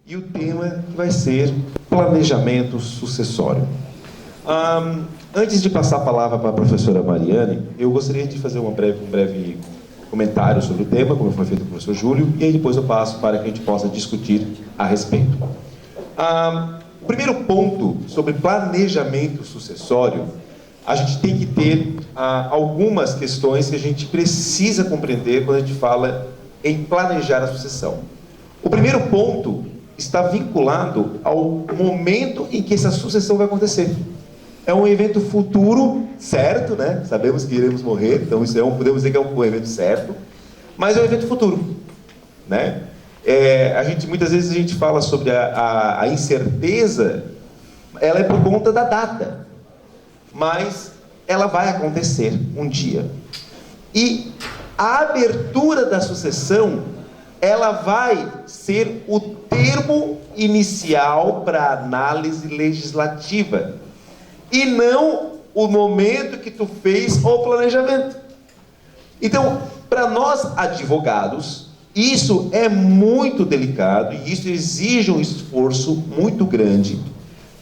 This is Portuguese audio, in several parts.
e o tema vai ser planejamento sucessório. Antes de passar a palavra para a professora Mariane, eu gostaria de fazer um breve comentário sobre o tema, como foi feito com o professor Júlio, e aí depois eu passo para que a gente possa discutir a respeito. O primeiro ponto sobre planejamento sucessório, a gente tem que ter algumas questões que a gente precisa compreender quando a gente fala em planejar a sucessão. O primeiro ponto está vinculado ao momento em que essa sucessão vai acontecer. É um evento futuro, certo, né? Sabemos que iremos morrer, então isso podemos dizer que é um evento certo, mas é um evento futuro, né? Muitas vezes a gente fala sobre a incerteza, ela é por conta da data, mas ela vai acontecer um dia. E a abertura da sucessão, ela vai ser o termo inicial para a análise legislativa, e não o momento que tu fez o planejamento. Então, para nós advogados, isso é muito delicado e isso exige um esforço muito grande,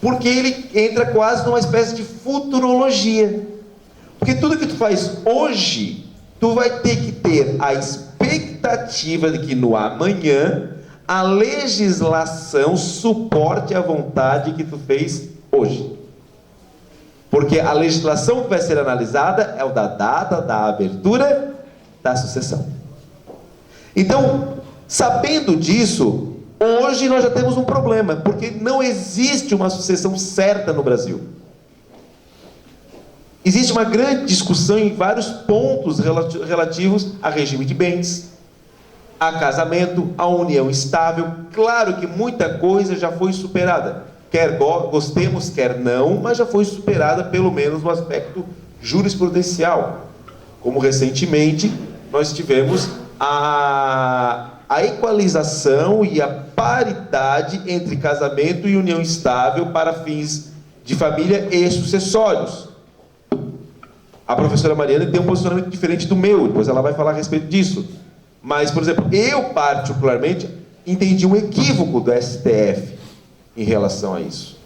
porque ele entra quase numa espécie de futurologia. Porque tudo que tu faz hoje, tu vai ter que ter a expectativa de que no amanhã a legislação suporte a vontade que tu fez hoje. Porque a legislação que vai ser analisada é o da data da abertura da sucessão. Então, sabendo disso, hoje nós já temos um problema, porque não existe uma sucessão certa no Brasil. Existe uma grande discussão em vários pontos relativos a regime de bens, a casamento, a união estável. Claro que muita coisa já foi superada. Quer gostemos, quer não, mas já foi superada pelo menos no aspecto jurisprudencial. Como recentemente nós tivemos a equalização e a paridade entre casamento e união estável para fins de família e sucessórios. A professora Mariana tem um posicionamento diferente do meu, depois ela vai falar a respeito disso. Mas, por exemplo, eu particularmente entendi um equívoco do STF em relação a isso.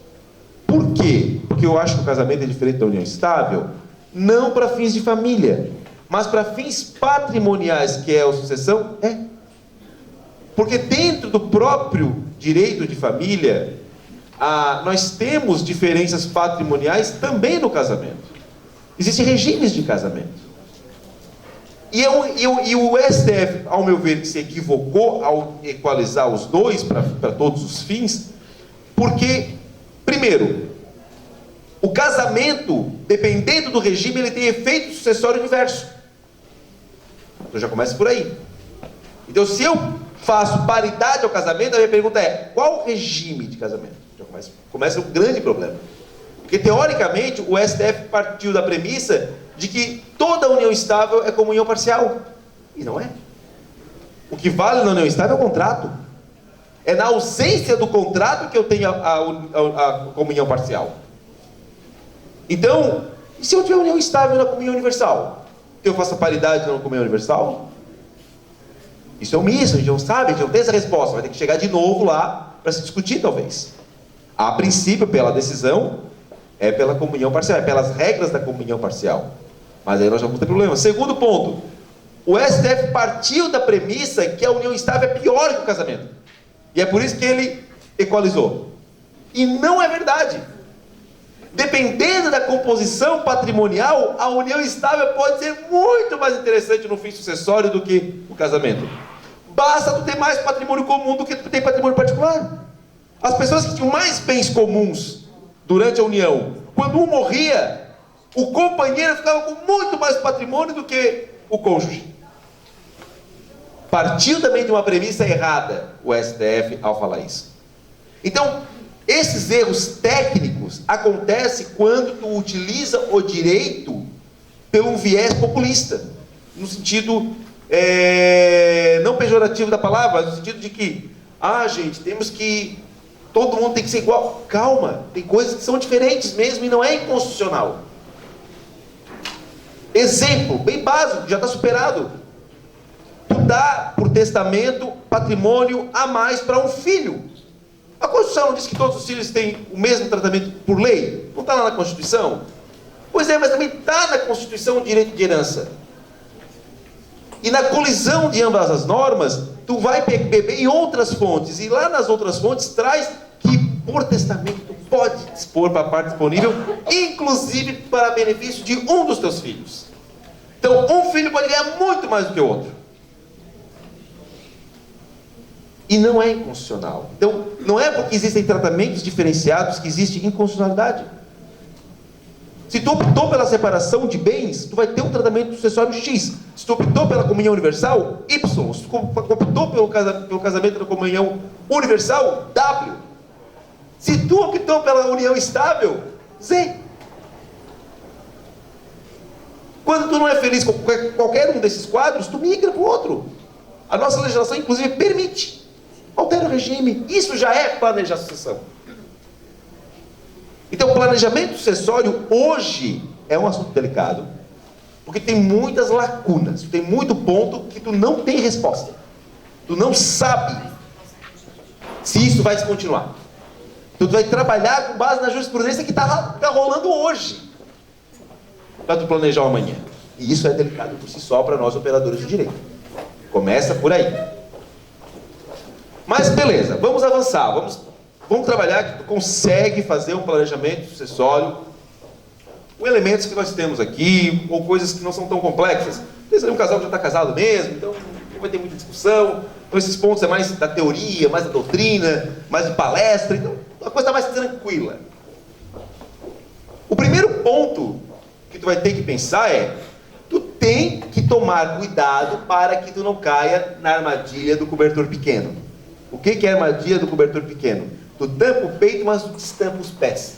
Por quê? Porque eu acho que o casamento é diferente da união estável, não para fins de família, mas para fins patrimoniais, que é a sucessão, Porque dentro do próprio direito de família, nós temos diferenças patrimoniais também no casamento. Existem regimes de casamento. E o STF, ao meu ver, se equivocou ao equalizar os dois para todos os fins, porque, primeiro, o casamento, dependendo do regime, ele tem efeito sucessório diverso. Então já começa por aí. Então, se eu faço paridade ao casamento, a minha pergunta é: qual regime de casamento? Já começa um grande problema. Porque, teoricamente, o STF partiu da premissa de que toda união estável é comunhão parcial. E não é. O que vale na união estável é o contrato. É na ausência do contrato que eu tenho a comunhão parcial. Então, e se eu tiver união estável na comunhão universal? Que eu faça paridade na comunhão universal? Isso é um misto, a gente não sabe, a gente não tem essa resposta. Vai ter que chegar de novo lá para se discutir, talvez. A princípio, pela decisão, é pela comunhão parcial, é pelas regras da comunhão parcial. Mas aí nós já vamos ter problema. Segundo ponto, o STF partiu da premissa que a união estável é pior que o casamento. E é por isso que ele equalizou. E não é verdade. Dependendo da composição patrimonial, a união estável pode ser muito mais interessante no fim sucessório do que o casamento. Basta tu ter mais patrimônio comum do que tu ter patrimônio particular. As pessoas que tinham mais bens comuns durante a união, quando um morria, o companheiro ficava com muito mais patrimônio do que o cônjuge. Partiu também de uma premissa errada o STF ao falar isso. Então, esses erros técnicos acontecem quando tu utiliza o direito pelo viés populista, no sentido não pejorativo da palavra, no sentido de que, gente, temos que, todo mundo tem que ser igual. Calma, tem coisas que são diferentes mesmo e não é inconstitucional. Exemplo, bem básico, já está superado. Tu dá por testamento patrimônio a mais para um filho. Constituição não diz que todos os filhos têm o mesmo tratamento por lei? Não está lá na Constituição? Pois é, mas também está na Constituição o direito de herança. E na colisão de ambas as normas, tu vai beber em outras fontes. E lá nas outras fontes traz que, por testamento, tu pode dispor para a parte disponível, inclusive para benefício de um dos teus filhos. Então, um filho pode ganhar muito mais do que o outro. E não é inconstitucional. Então, não é porque existem tratamentos diferenciados que existe inconstitucionalidade. Se tu optou pela separação de bens, tu vai ter um tratamento sucessório X. Se tu optou pela comunhão universal, Y. Se tu optou pelo casamento da comunhão universal, W. Se tu optou pela união estável, Z. Quando tu não é feliz com qualquer um desses quadros, tu migra para o outro. A nossa legislação, inclusive, permite. Altera o regime. Isso já é planejar a sucessão. Então, planejamento sucessório hoje é um assunto delicado, porque tem muitas lacunas, tem muito ponto que tu não tem resposta. Tu não sabe se isso vai continuar. Tu vai trabalhar com base na jurisprudência que está rolando hoje, para tu planejar o amanhã. E isso é delicado por si só para nós operadores de direito. Começa por aí. Mas beleza, vamos avançar, vamos trabalhar que tu consegue fazer um planejamento sucessório com elementos que nós temos aqui, ou coisas que não são tão complexas. Às vezes um casal que já está casado mesmo, então não vai ter muita discussão. Então esses pontos é mais da teoria, mais da doutrina, mais de palestra, então a coisa está mais tranquila. O primeiro ponto que tu vai ter que pensar é: tu tem que tomar cuidado para que tu não caia na armadilha do cobertor pequeno. O que é a armadilha do cobertor pequeno? Tu tampa o peito, mas tu destampa os pés.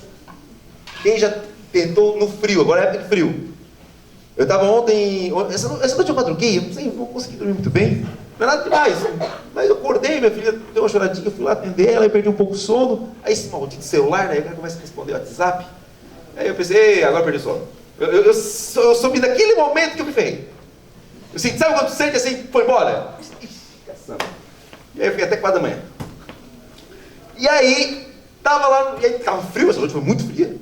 Quem já tentou no frio, agora é época de frio. Eu estava ontem, essa noite eu madruguei, eu não consegui dormir muito bem, não é nada demais, mas eu acordei, minha filha deu uma choradinha, eu fui lá atender ela, eu perdi um pouco o sono, aí esse maldito celular, né, o cara começa a responder o WhatsApp, aí eu pensei, agora perdi o sono. Eu soube naquele momento que eu me ferrei. Eu senti, sabe quando tu sente assim, foi embora? E aí eu fiquei até 4 da manhã. E aí, tava lá, e aí tava frio, essa noite foi muito fria.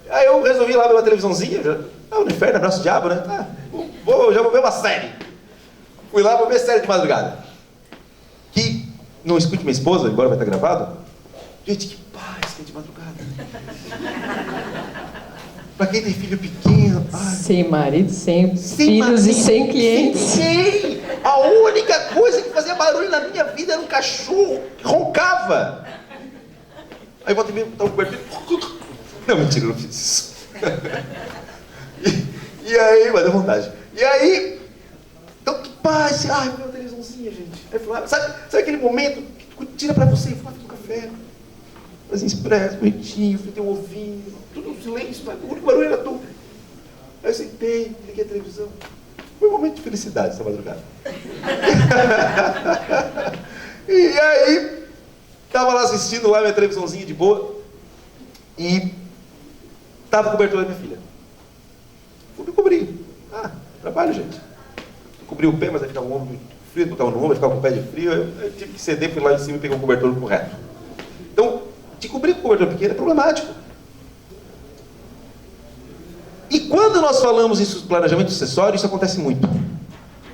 Aí eu resolvi ir lá ver uma televisãozinha, já tava no inferno, abraço do diabo, né? Já vou ver uma série. Fui lá, vou ver série de madrugada. Que, não escute minha esposa, embora vai estar gravado. Gente, que paz que é de madrugada. Pra quem tem filho pequeno. Ai. Sem marido, sem filhos e sem clientes. Sem. A única coisa que fazia barulho na minha vida era um cachorro que roncava. Aí eu voltei botar o cobertor. Não, mentira, eu não fiz isso. E aí, mas deu vontade. E aí, então que paz, ai, meu televisãozinha, gente. Aí eu falei, sabe aquele momento que tu tira pra você e fala, toma um café. Fazia expresso, bonitinho, frutei um ovinho, tudo no silêncio, o único barulho era tu. Aí eu sentei, liguei a televisão. Foi um momento de felicidade essa madrugada. E aí, tava lá assistindo lá minha televisãozinha de boa, e tava cobertor da minha filha. Fui me cobrir. Trabalho, gente. Cobri o pé, mas aí ficava o ombro frio, botava no ombro, ficava com o pé de frio, eu tive que ceder, fui lá em cima e peguei um cobertor correto. Então, te cobrir com cobertor pequeno é problemático. E quando nós falamos em planejamento sucessório, isso acontece muito.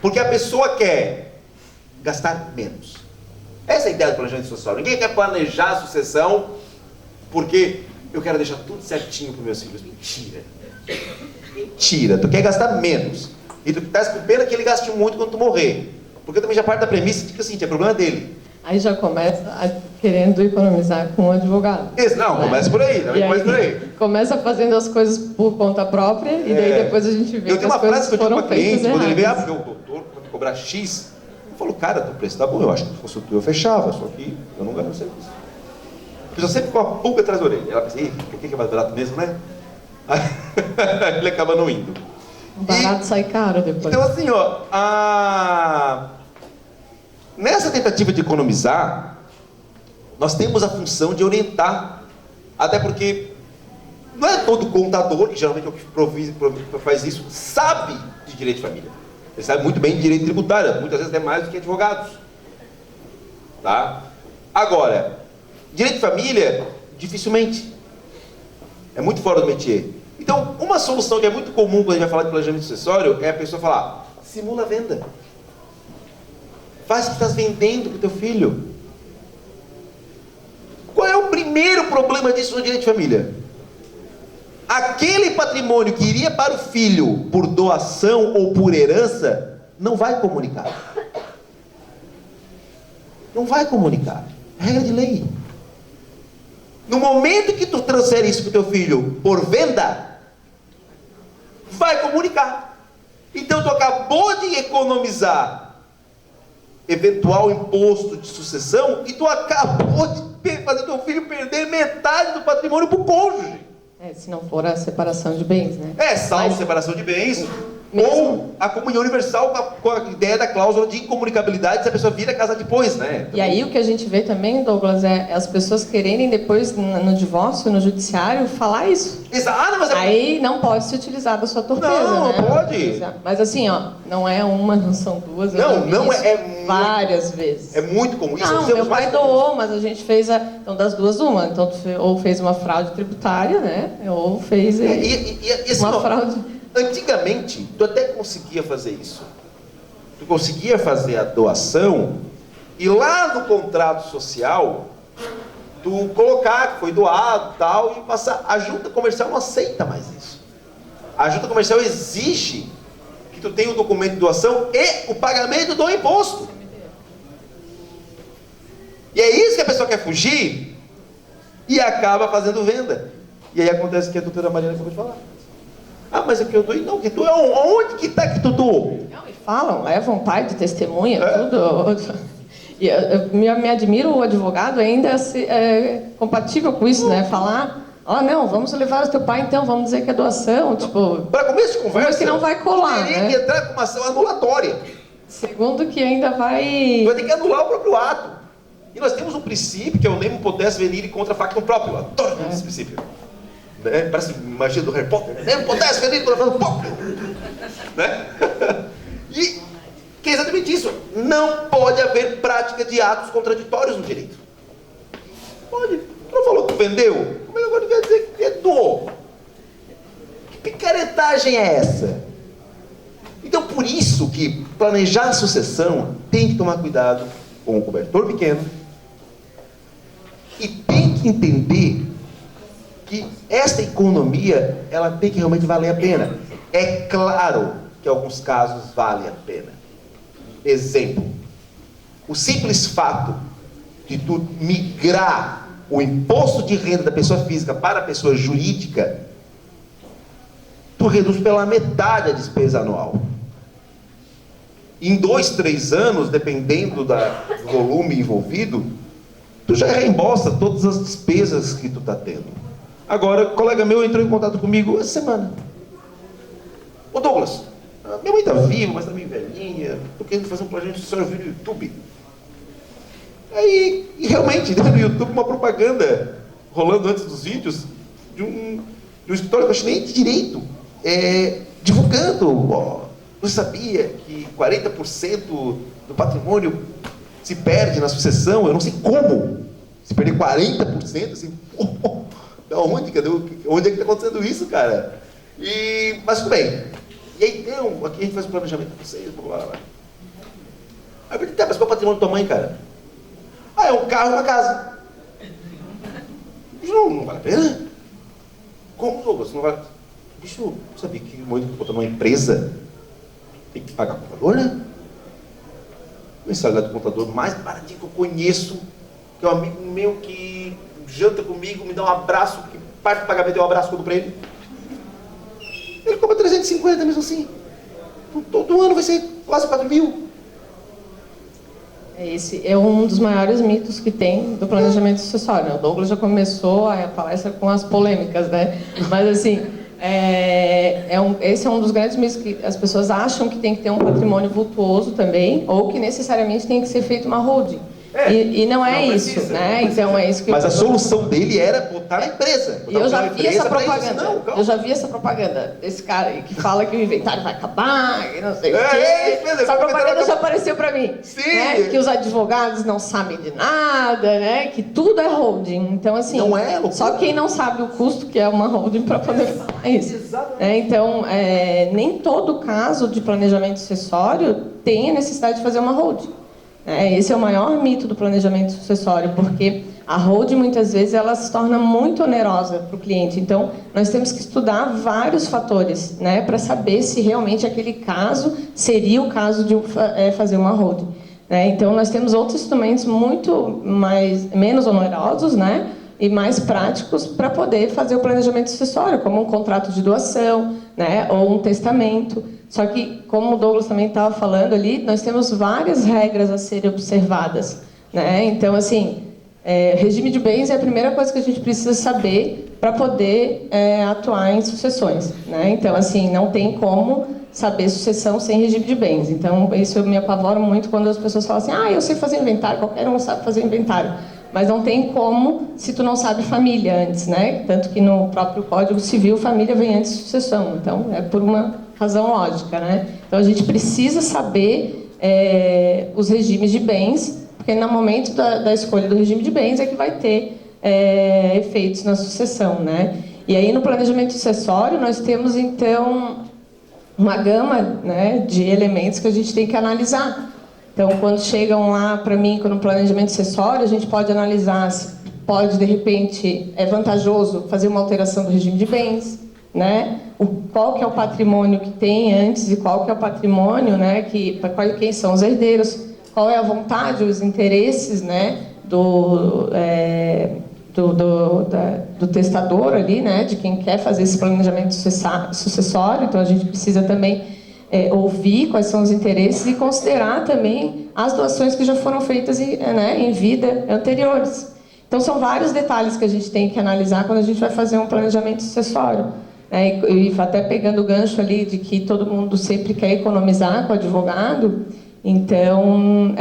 Porque a pessoa quer gastar menos. Essa é a ideia do planejamento sucessório. Ninguém quer planejar a sucessão porque eu quero deixar tudo certinho para os meus filhos. Mentira. Mentira. Tu quer gastar menos. E tu estás com pena que ele gaste muito quando tu morrer. Porque também já parte da premissa de que assim, é problema dele. Aí já começa querendo economizar com o advogado. Isso, não, né? Começa por aí, também começa por aí. Começa fazendo as coisas por conta própria e daí depois a gente vê que as coisas foram feitas erradas. Quando ele veio, porque o doutor, para me cobrar X, ele falou, cara, teu preço tá bom, eu acho que se fosse tu eu fechava, só que eu não ganho serviço. A pessoa sempre com a pulga atrás da orelha. Ela pensa, por que é mais barato mesmo, né? Aí, ele acaba não indo. O barato sai caro depois. Então assim, nessa tentativa de economizar, nós temos a função de orientar, até porque não é todo contador, que geralmente é o que faz isso, sabe de direito de família. Ele sabe muito bem de direito tributário, muitas vezes é mais do que advogados. Tá? Agora, Direito de família, dificilmente. É muito fora do métier. Então, uma solução que é muito comum quando a gente vai falar de planejamento sucessório é a pessoa falar, simula a venda. Faz que estás vendendo para o teu filho. Qual é o primeiro problema disso no direito de família? Aquele patrimônio que iria para o filho por doação ou por herança, não vai comunicar. Não vai comunicar. É regra de lei. No momento que tu transfere isso para o teu filho por venda, vai comunicar. Então tu acabou de economizar eventual imposto de sucessão e tu acabou de fazer teu filho perder metade do patrimônio para o cônjuge. Se não for a separação de bens, né? Salvo separação de bens, ou a comunhão universal com a ideia da cláusula de incomunicabilidade se a pessoa vir a casar depois, né? E aí o que a gente vê também, Douglas, é as pessoas quererem depois, no divórcio, no judiciário, falar isso. Exato, mas aí não pode se utilizar da sua torpeza, não, né? Não pode. Mas assim, não é uma, não são duas. Não é várias vezes. É muito comum. Isso não, meu pai doou, mas a gente fez então das duas uma. Então ou fez uma fraude tributária, né? Ou fez uma fraude. Antigamente, tu até conseguia fazer isso. Tu conseguia fazer a doação e lá no contrato social tu colocar que foi doado tal e passar. A junta comercial não aceita mais isso. A junta comercial exige que tu tenha o documento de doação e o pagamento do imposto. E é isso que a pessoa quer fugir e acaba fazendo venda. E aí acontece o que a doutora Mariana acabou de falar. Mas é que eu doei. Não, que tu é onde que está que tu doou? Não, e falam, levam pai de testemunha, tudo. E eu me admiro o advogado ainda compatível com isso, né? Falar, não, vamos levar o teu pai então, vamos dizer que é doação, tipo... Para começo de conversa, que não vai colar, teria que entrar com uma ação anulatória. Segundo que ainda vai... Vai ter que anular o próprio ato. E nós temos um princípio, que é o nemo potesse venire contra factum próprio. Eu adoro esse princípio. Né? Parece magia do Harry Potter, né? Nemo potesse venire contra factum próprio. Né? E que é exatamente isso. Não pode haver prática de atos contraditórios no direito. Pode. Tu não falou que tu vendeu? Como é que agora quer dizer que doou? Que picaretagem é essa? Então, por isso que planejar a sucessão tem que tomar cuidado com o cobertor pequeno e tem que entender que essa economia, ela tem que realmente valer a pena. É claro que em alguns casos vale a pena. Exemplo, o simples fato de tu migrar o imposto de renda da pessoa física para a pessoa jurídica, tu reduz pela metade a despesa anual. Em 2, 3 anos, dependendo do volume envolvido, tu já reembolsa todas as despesas que tu está tendo. Agora, um colega meu entrou em contato comigo essa semana. Ô Douglas, minha mãe está viva, mas está meio velhinha, estou querendo fazer um planejamento social no YouTube. Aí, e realmente, no YouTube, uma propaganda rolando antes dos vídeos de um escritório que eu acho nem de direito, divulgando, você sabia que 40% do patrimônio se perde na sucessão? Eu não sei como. Se perder 40%, assim, da onde? Onde é que está acontecendo isso, cara? Mas tudo bem. E aí aqui a gente faz um planejamento com vocês, blá, blá, blá. Aí eu perguntei, mas qual é o patrimônio da tua mãe, cara? É um carro e uma casa. Não vale a pena? Como, Douglas? Não vale... Bicho, sabia que no momento que eu botar numa empresa, tem que pagar o contador, né? O mensalidade do contador mais baratinho que eu conheço, que é um amigo meu que janta comigo, me dá um abraço, que parte do pagamento é um abraço quando pra ele. Ele cobra 350 mesmo assim. Então, todo ano vai ser quase 4 mil. Esse é um dos maiores mitos que tem do planejamento sucessório. O Douglas já começou a palestra com as polêmicas, né? Mas assim, esse é um dos grandes mitos que as pessoas acham que tem que ter um patrimônio vultuoso também, ou que necessariamente tem que ser feito uma holding. E não é não isso, precisa, né? Então é isso que Mas a solução dele era botar na empresa. E eu já vi essa propaganda. Não, eu já vi essa propaganda desse cara aí que fala que o inventário vai acabar, e não sei o quê. Essa propaganda já apareceu pra mim. Sim. Né? Que os advogados não sabem de nada, né? Que tudo é holding. Então, assim, não é loucura. Só quem não sabe o custo que é uma holding para poder falar isso. Então, nem todo caso de planejamento sucessório tem a necessidade de fazer uma holding. Esse é o maior mito do planejamento sucessório, porque a holding muitas vezes ela se torna muito onerosa para o cliente. Então, nós temos que estudar vários fatores, né, para saber se realmente aquele caso seria o caso de fazer uma holding. Então, nós temos outros instrumentos menos onerosos, né, e mais práticos para poder fazer o planejamento sucessório, como um contrato de doação, né, ou um testamento. Só que, como o Douglas também estava falando ali, nós temos várias regras a serem observadas, né? Então, assim, regime de bens é a primeira coisa que a gente precisa saber para poder atuar em sucessões, né? Então, assim, não tem como saber sucessão sem regime de bens. Então, isso eu me apavoro muito quando as pessoas falam assim, eu sei fazer inventário, qualquer um sabe fazer inventário. Mas não tem como se tu não sabe família antes, né? Tanto que no próprio Código Civil, família vem antes de sucessão. Então, é por uma razão lógica, né? Então, a gente precisa saber os regimes de bens, porque no momento da escolha do regime de bens é que vai ter efeitos na sucessão, né? E aí, no planejamento sucessório, nós temos, então, uma gama, né, de elementos que a gente tem que analisar. Então, quando chegam lá para mim com um planejamento sucessório, a gente pode analisar se pode, de repente, é vantajoso fazer uma alteração do regime de bens, né? Qual que é o patrimônio que tem antes e qual que é o patrimônio, né, quem são os herdeiros, qual é a vontade, os interesses, né, do testador ali, né, de quem quer fazer esse planejamento sucessório. Então, a gente precisa também ouvir quais são os interesses e considerar também as doações que já foram feitas em vida anteriores. Então, são vários detalhes que a gente tem que analisar quando a gente vai fazer um planejamento sucessório. E até pegando o gancho ali de que todo mundo sempre quer economizar com o advogado, então,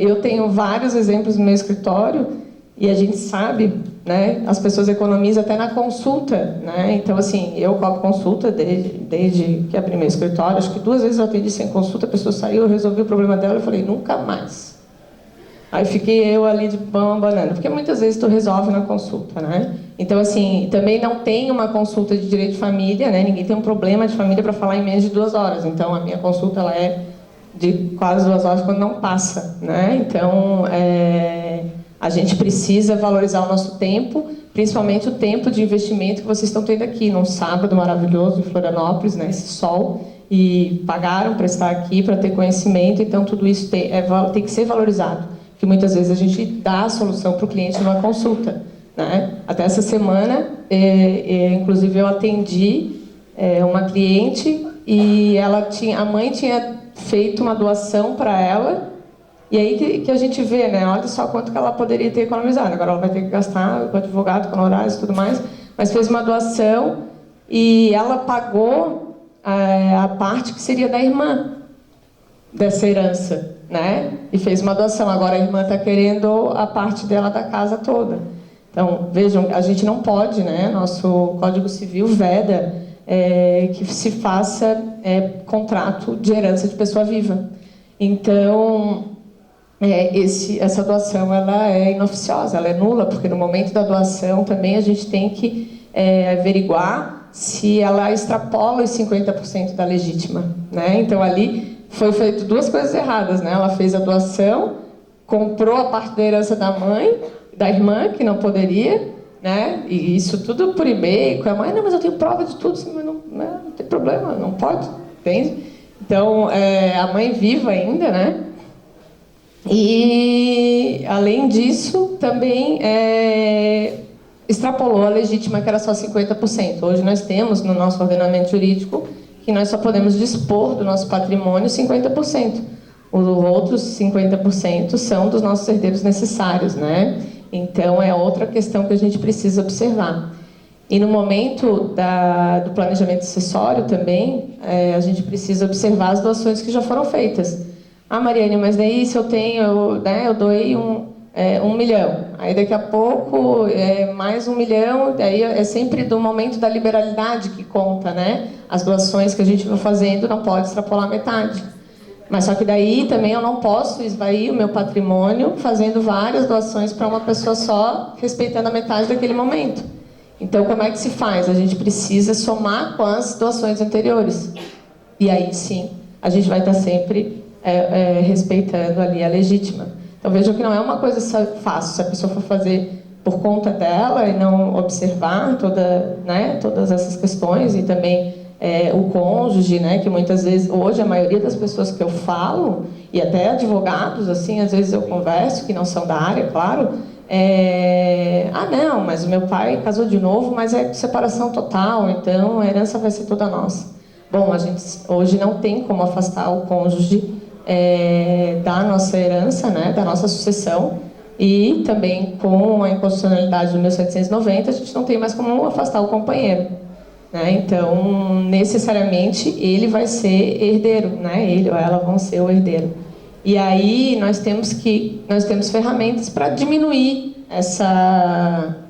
eu tenho vários exemplos no meu escritório e a gente sabe, né, as pessoas economizam até na consulta, né? Então, assim, eu cobro consulta desde que abri meu escritório. Acho que 2 vezes eu atendi sem consulta, a pessoa saiu, eu resolvi o problema dela, eu falei, nunca mais. Aí fiquei eu ali de pão banana, porque muitas vezes tu resolve na consulta, né? Então, assim, também não tem uma consulta de direito de família, né? Ninguém tem um problema de família para falar em menos de 2 horas. Então, a minha consulta ela é de quase 2 horas quando não passa, né? Então, a gente precisa valorizar o nosso tempo, principalmente o tempo de investimento que vocês estão tendo aqui, num sábado maravilhoso em Florianópolis, né, esse sol, e pagaram para estar aqui, para ter conhecimento. Então, tudo isso tem que ser valorizado, porque muitas vezes a gente dá a solução para o cliente numa consulta, né? Até essa semana, inclusive, eu atendi uma cliente e a mãe tinha feito uma doação para ela. E aí que a gente vê, né? Olha só quanto que ela poderia ter economizado. Agora ela vai ter que gastar com advogado, com honorários e tudo mais. Mas fez uma doação e ela pagou a parte que seria da irmã dessa herança, né? E fez uma doação. Agora a irmã está querendo a parte dela da casa toda. Então, vejam, a gente não pode, né? Nosso Código Civil veda que se faça contrato de herança de pessoa viva. Então, essa doação ela é inoficiosa, ela é nula, porque no momento da doação também a gente tem que averiguar se ela extrapola os 50% da legítima, né? Então, ali foi feito 2 coisas erradas, né? Ela fez a doação, comprou a parte da herança da mãe, da irmã, que não poderia, né? E isso tudo por e-mail, com a mãe, não, mas eu tenho prova de tudo, mas não tem problema, não pode, entende? Então, a mãe viva ainda, né? E, além disso, também extrapolou a legítima, que era só 50%. Hoje nós temos no nosso ordenamento jurídico que nós só podemos dispor do nosso patrimônio 50%. Os outros 50% são dos nossos herdeiros necessários, né? Então, é outra questão que a gente precisa observar. E no momento do planejamento sucessório também, a gente precisa observar as doações que já foram feitas. Mariane, mas daí se eu doei 1 milhão. Aí daqui a pouco mais 1 milhão, daí é sempre do momento da liberalidade que conta, né? As doações que a gente vai fazendo não pode extrapolar metade. Mas só que daí também eu não posso esvair o meu patrimônio fazendo várias doações para uma pessoa só, respeitando a metade daquele momento. Então, como é que se faz? A gente precisa somar com as doações anteriores. E aí, sim, a gente vai estar sempre respeitando ali a legítima. Então, vejam que não é uma coisa fácil. Se a pessoa for fazer por conta dela e não observar todas essas questões e também o cônjuge, né, que muitas vezes, hoje, a maioria das pessoas que eu falo, e até advogados, assim, às vezes eu converso, que não são da área, claro, não, mas o meu pai casou de novo, mas é separação total, então a herança vai ser toda nossa. Bom, a gente hoje não tem como afastar o cônjuge da nossa herança, né, da nossa sucessão, e também com a inconstitucionalidade do 1790, a gente não tem mais como afastar o companheiro, né? Então, necessariamente, ele vai ser herdeiro, né? Ele ou ela vão ser o herdeiro. E aí nós temos ferramentas para diminuir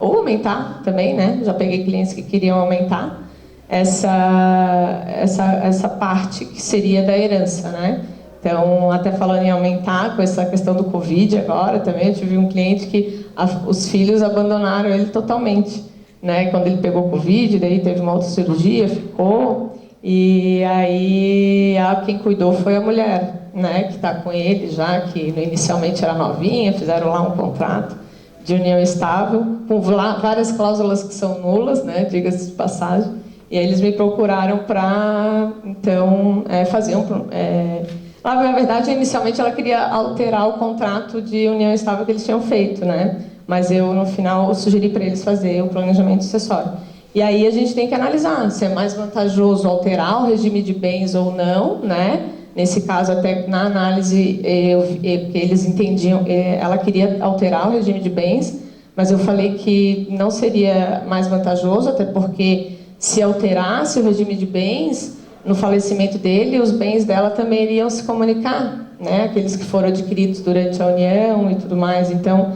ou aumentar também, né? Já peguei clientes que queriam aumentar essa parte que seria da herança, né? Então, até falando em aumentar, com essa questão do Covid agora também, eu tive um cliente que os filhos abandonaram ele totalmente, né? Quando ele pegou Covid, daí teve uma outra cirurgia, ficou, e aí quem cuidou foi a mulher, né? Que está com ele já, que inicialmente era novinha, fizeram lá um contrato de união estável, com várias cláusulas que são nulas, né? Diga-se de passagem, e aí eles me procuraram para, então, fazer na verdade, inicialmente ela queria alterar o contrato de união estável que eles tinham feito, né? Mas eu, no final, sugeri para eles fazer o planejamento sucessório. E aí a gente tem que analisar se é mais vantajoso alterar o regime de bens ou não, né? Nesse caso, até na análise, eles entendiam, ela queria alterar o regime de bens, mas eu falei que não seria mais vantajoso, até porque se alterasse o regime de bens, no falecimento dele, os bens dela também iriam se comunicar, né? Aqueles que foram adquiridos durante a união e tudo mais. Então,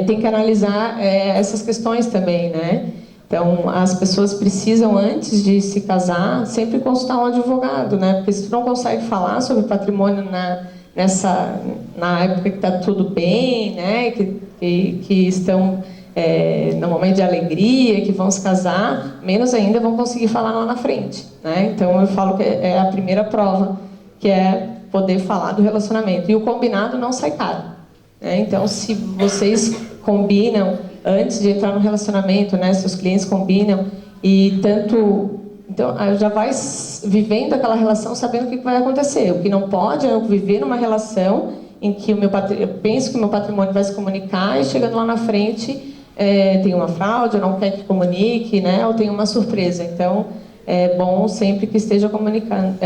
tem que analisar essas questões também, né? Então, as pessoas precisam, antes de se casar, sempre consultar um advogado, né? Porque se tu não consegue falar sobre patrimônio na época que está tudo bem, né? Que estão no momento de alegria, que vão se casar, menos ainda vão conseguir falar lá na frente, né? Então, eu falo que é a primeira prova, que é poder falar do relacionamento. E o combinado não sai caro, né? Então, se vocês combinam antes de entrar no relacionamento, né? Se os clientes combinam e tanto... Então, já vai vivendo aquela relação sabendo o que vai acontecer. O que não pode é eu viver numa relação em que eu penso que o meu patrimônio vai se comunicar e chegando lá na frente tem uma fraude, ou não quer que comunique, né? Ou tem uma surpresa. Então, é bom sempre que esteja comunicando,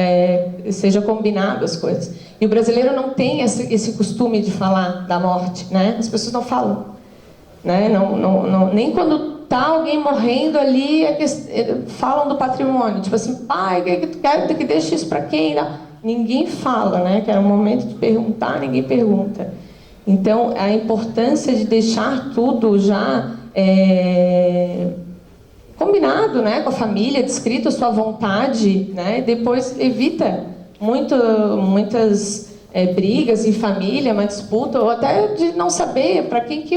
seja combinado as coisas. E o brasileiro não tem esse costume de falar da morte, né? As pessoas não falam, né? Nem quando tá alguém morrendo ali, falam do patrimônio. Tipo assim, pai, que deixa isso para quem? Ninguém fala, né? Que era o momento de perguntar, ninguém pergunta. Então, a importância de deixar tudo já combinado, né, com a família, descrito a sua vontade, né? Depois evita muitas brigas em família, uma disputa, ou até de não saber para quem que...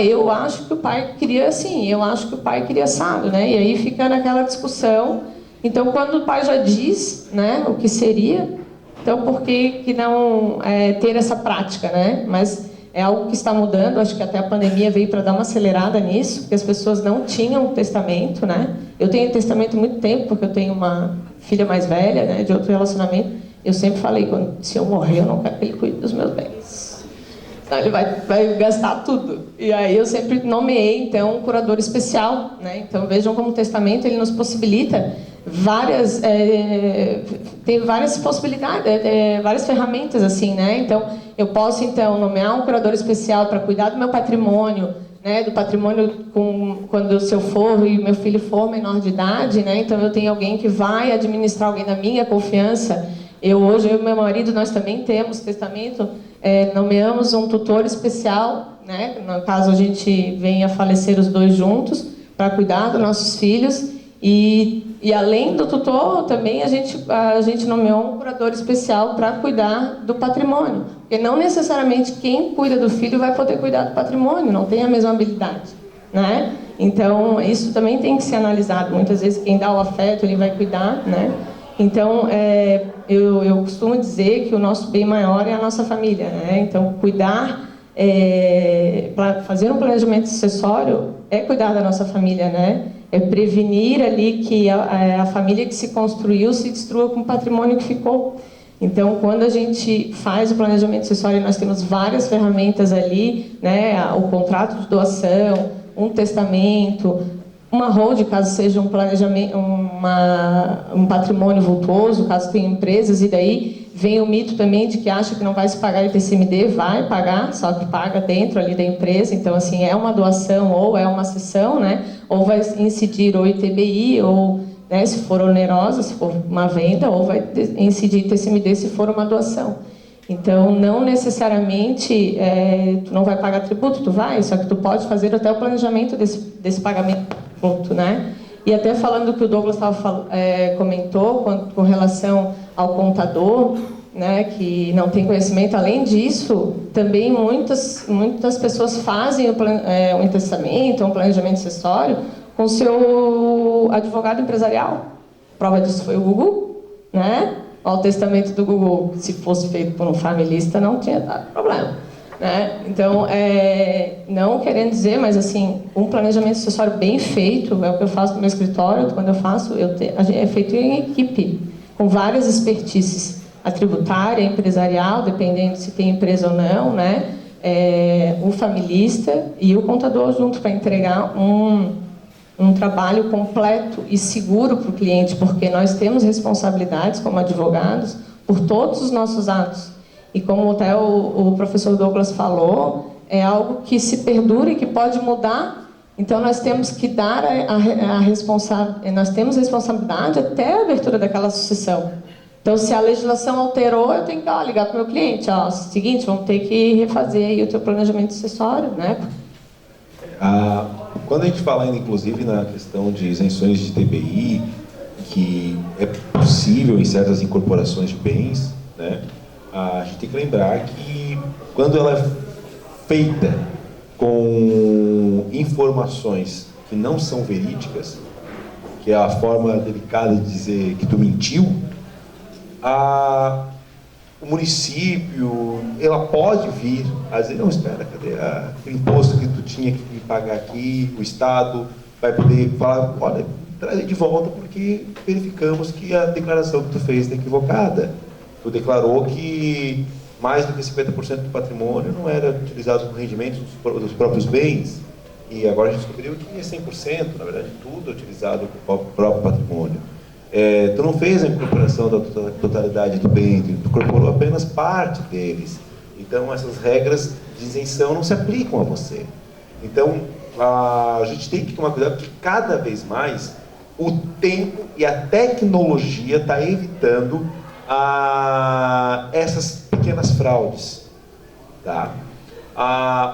eu acho que o pai queria assim, eu acho que o pai queria assado, né? E aí fica naquela discussão. Então, quando o pai já diz, né, o que seria... Então, por que não ter essa prática, né? Mas é algo que está mudando, acho que até a pandemia veio para dar uma acelerada nisso, porque as pessoas não tinham testamento, né? Eu tenho testamento há muito tempo, porque eu tenho uma filha mais velha, né, de outro relacionamento. Eu sempre falei, se eu morrer, eu não quero que ele cuide dos meus bens. Então, ele vai gastar tudo. E aí eu sempre nomeei, então, um curador especial, né? Então, vejam como o testamento, ele nos possibilita tem várias possibilidades, várias ferramentas assim, né? Então, eu posso então nomear um curador especial para cuidar do meu patrimônio, né? Do patrimônio quando se eu for e meu filho for menor de idade, né? Então, eu tenho alguém que vai administrar, alguém da minha confiança. Eu e meu marido, nós também temos testamento, nomeamos um tutor especial, né? No caso, a gente vem a falecer os dois juntos para cuidar dos nossos filhos. E além do tutor, também a gente nomeou um curador especial para cuidar do patrimônio. Porque não necessariamente quem cuida do filho vai poder cuidar do patrimônio, não tem a mesma habilidade, né? Então, isso também tem que ser analisado. Muitas vezes quem dá o afeto, ele vai cuidar, né? Então, eu costumo dizer que o nosso bem maior é a nossa família, né? Então, cuidar, fazer um planejamento sucessório é cuidar da nossa família, né? É prevenir ali que a família que se construiu se destrua com o patrimônio que ficou. Então, quando a gente faz o planejamento sucessório, nós temos várias ferramentas ali, né? O contrato de doação, um testamento, uma holding, caso seja um planejamento, um patrimônio vultuoso, caso tenha empresas, e daí vem o mito também de que acha que não vai se pagar ITCMD, vai pagar, só que paga dentro ali da empresa. Então, assim, é uma doação ou é uma cessão, né? Ou vai incidir o ITBI, ou, né, se for onerosa, se for uma venda, ou vai incidir ITCMD se for uma doação. Então, não necessariamente tu não vai pagar tributo, tu vai, só que tu pode fazer até o planejamento desse pagamento de tributo, né? E até falando do que o Douglas comentou com relação ao contador, né, que não tem conhecimento. Além disso, também muitas pessoas fazem um testamento, um planejamento sucessório com o seu advogado empresarial. Prova disso foi o Google, né? O testamento do Google, se fosse feito por um familista, não tinha dado problema, né? Então, não querendo dizer, mas assim, um planejamento sucessório bem feito, é o que eu faço no meu escritório. Quando eu faço, é feito em equipe, com várias expertises, a tributária, a empresarial, dependendo se tem empresa ou não, né? O familista e o contador junto, para entregar um trabalho completo e seguro para o cliente, porque nós temos responsabilidades como advogados por todos os nossos atos. E como até o professor Douglas falou, é algo que se perdura e que pode mudar. Então, nós temos que dar nós temos responsabilidade até a abertura daquela sucessão. Então, se a legislação alterou, eu tenho que ligar para o meu cliente. Seguinte, vamos ter que refazer aí o teu planejamento sucessório, né? Quando a gente fala, inclusive, na questão de isenções de TBI, que é possível em certas incorporações de bens, né? A gente tem que lembrar que quando ela é feita com informações que não são verídicas, que é a forma delicada de dizer que tu mentiu, o município, ela pode vir a dizer, não, espera, cadê aquele imposto que tu tinha que pagar aqui, o Estado vai poder falar, olha, traz de volta porque verificamos que a declaração que tu fez é equivocada. Tu declarou que mais do que 50% do patrimônio não era utilizado como rendimento dos próprios bens, e agora a gente descobriu que é 100%, na verdade, tudo é utilizado para o próprio patrimônio. Tu não fez a incorporação da totalidade do bem, tu incorporou apenas parte deles. Então, essas regras de isenção não se aplicam a você. Então, a gente tem que tomar cuidado, porque cada vez mais o tempo e a tecnologia está evitando essas pequenas fraudes. Tá?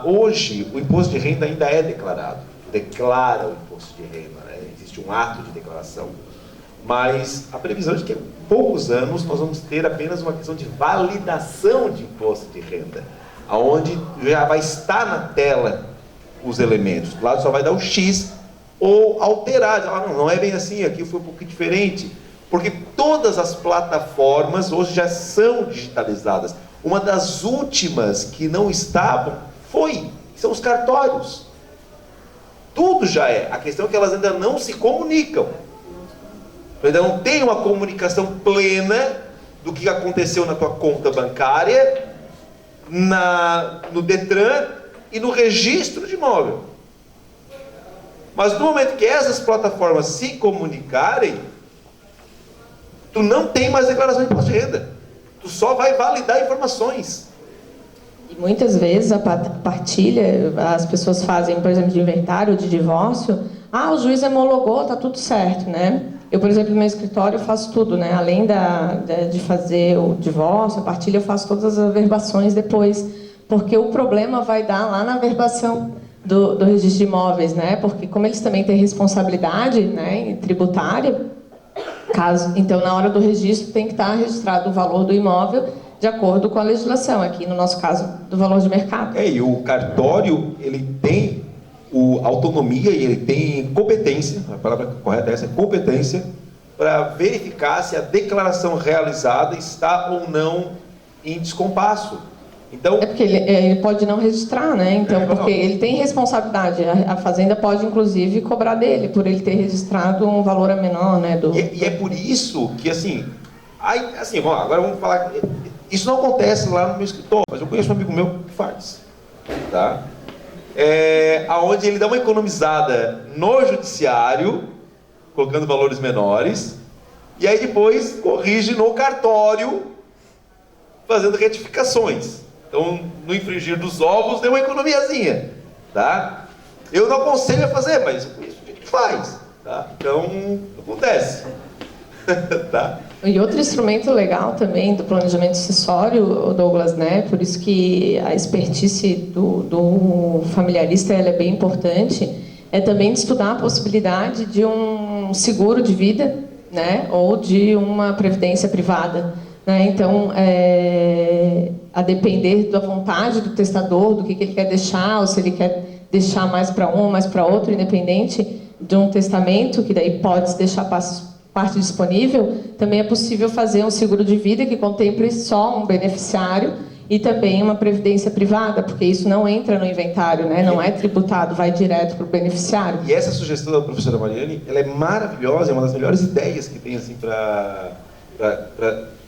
Hoje, o imposto de renda ainda é declarado. Declara o imposto de renda, né? Existe um ato de declaração. Mas a previsão é de que em poucos anos nós vamos ter apenas uma questão de validação de imposto de renda, onde já vai estar na tela os elementos. Lá só vai dar o X ou alterar. Não é bem assim, aqui foi um pouquinho diferente. Porque todas as plataformas hoje já são digitalizadas. Uma das últimas que não estavam são os cartórios. Tudo já é. A questão é que elas ainda não se comunicam. Ainda não tem uma comunicação plena do que aconteceu na tua conta bancária, no Detran e no registro de imóvel. Mas no momento que essas plataformas se comunicarem, tu não tem mais declaração de imposto de renda. Tu só vai validar informações. E muitas vezes a partilha, as pessoas fazem, por exemplo, de inventário ou de divórcio. O juiz homologou, tá tudo certo, né? Eu, por exemplo, no meu escritório eu faço tudo, né? Além de fazer o divórcio, a partilha, eu faço todas as averbações depois. porque o problema vai dar lá na verbação do registro de imóveis, né? Porque como eles também têm responsabilidade, né, tributária, então na hora do registro tem que estar registrado o valor do imóvel de acordo com a legislação, aqui no nosso caso do valor de mercado. E o cartório, ele tem autonomia e ele tem competência, a palavra correta é essa, competência, para verificar se a declaração realizada está ou não em descompasso. Então, porque ele pode não registrar, né? Então, porque ele tem responsabilidade. A Fazenda pode, inclusive, cobrar dele por ele ter registrado um valor a menor, né? E é por isso que, assim, agora vamos falar. Isso não acontece lá no meu escritório, mas eu conheço um amigo meu que faz, tá? Aonde ele dá uma economizada no judiciário, colocando valores menores, e aí depois corrige no cartório, fazendo retificações. Então, no infringir dos ovos, deu uma economiazinha, tá? Eu não aconselho a fazer, mas isso a gente faz, tá? Então, acontece, tá? E outro instrumento legal também do planejamento sucessório, Douglas, né? Por isso que a expertise do familiarista ela é bem importante, é também de estudar a possibilidade de um seguro de vida, né? Ou de uma previdência privada, né? Então, a depender da vontade do testador, do que ele quer deixar, ou se ele quer deixar mais para um ou mais para outro, independente de um testamento, que daí pode se deixar parte disponível, também é possível fazer um seguro de vida que contemple só um beneficiário e também uma previdência privada, porque isso não entra no inventário, né? Não é tributado, vai direto para o beneficiário. E essa sugestão da professora Mariane, ela é maravilhosa, é uma das melhores ideias que tem assim, para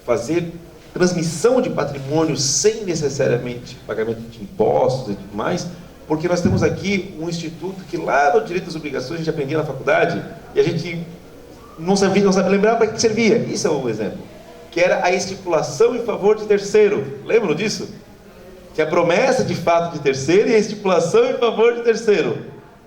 fazer transmissão de patrimônio sem necessariamente pagamento de impostos e tudo mais, porque nós temos aqui um instituto que lá no Direito das Obrigações a gente aprendia na faculdade e a gente não sabe lembrar para que servia. Isso é um exemplo. Que era a estipulação em favor de terceiro. Lembram disso? Que a promessa de fato de terceiro e a estipulação em favor de terceiro.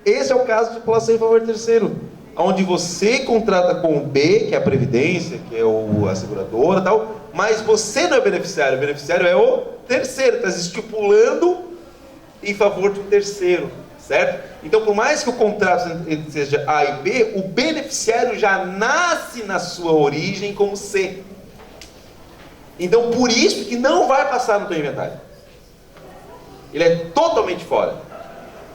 Esse é o caso de estipulação em favor de terceiro. Onde você contrata com o B, que é a Previdência, que é a seguradora e tal, mas você não é beneficiário. O beneficiário é o terceiro. Está estipulando em favor de um terceiro. Certo? Então, por mais que o contrato seja A e B, o beneficiário já nasce na sua origem como C. Então, por isso que não vai passar no teu inventário. Ele é totalmente fora.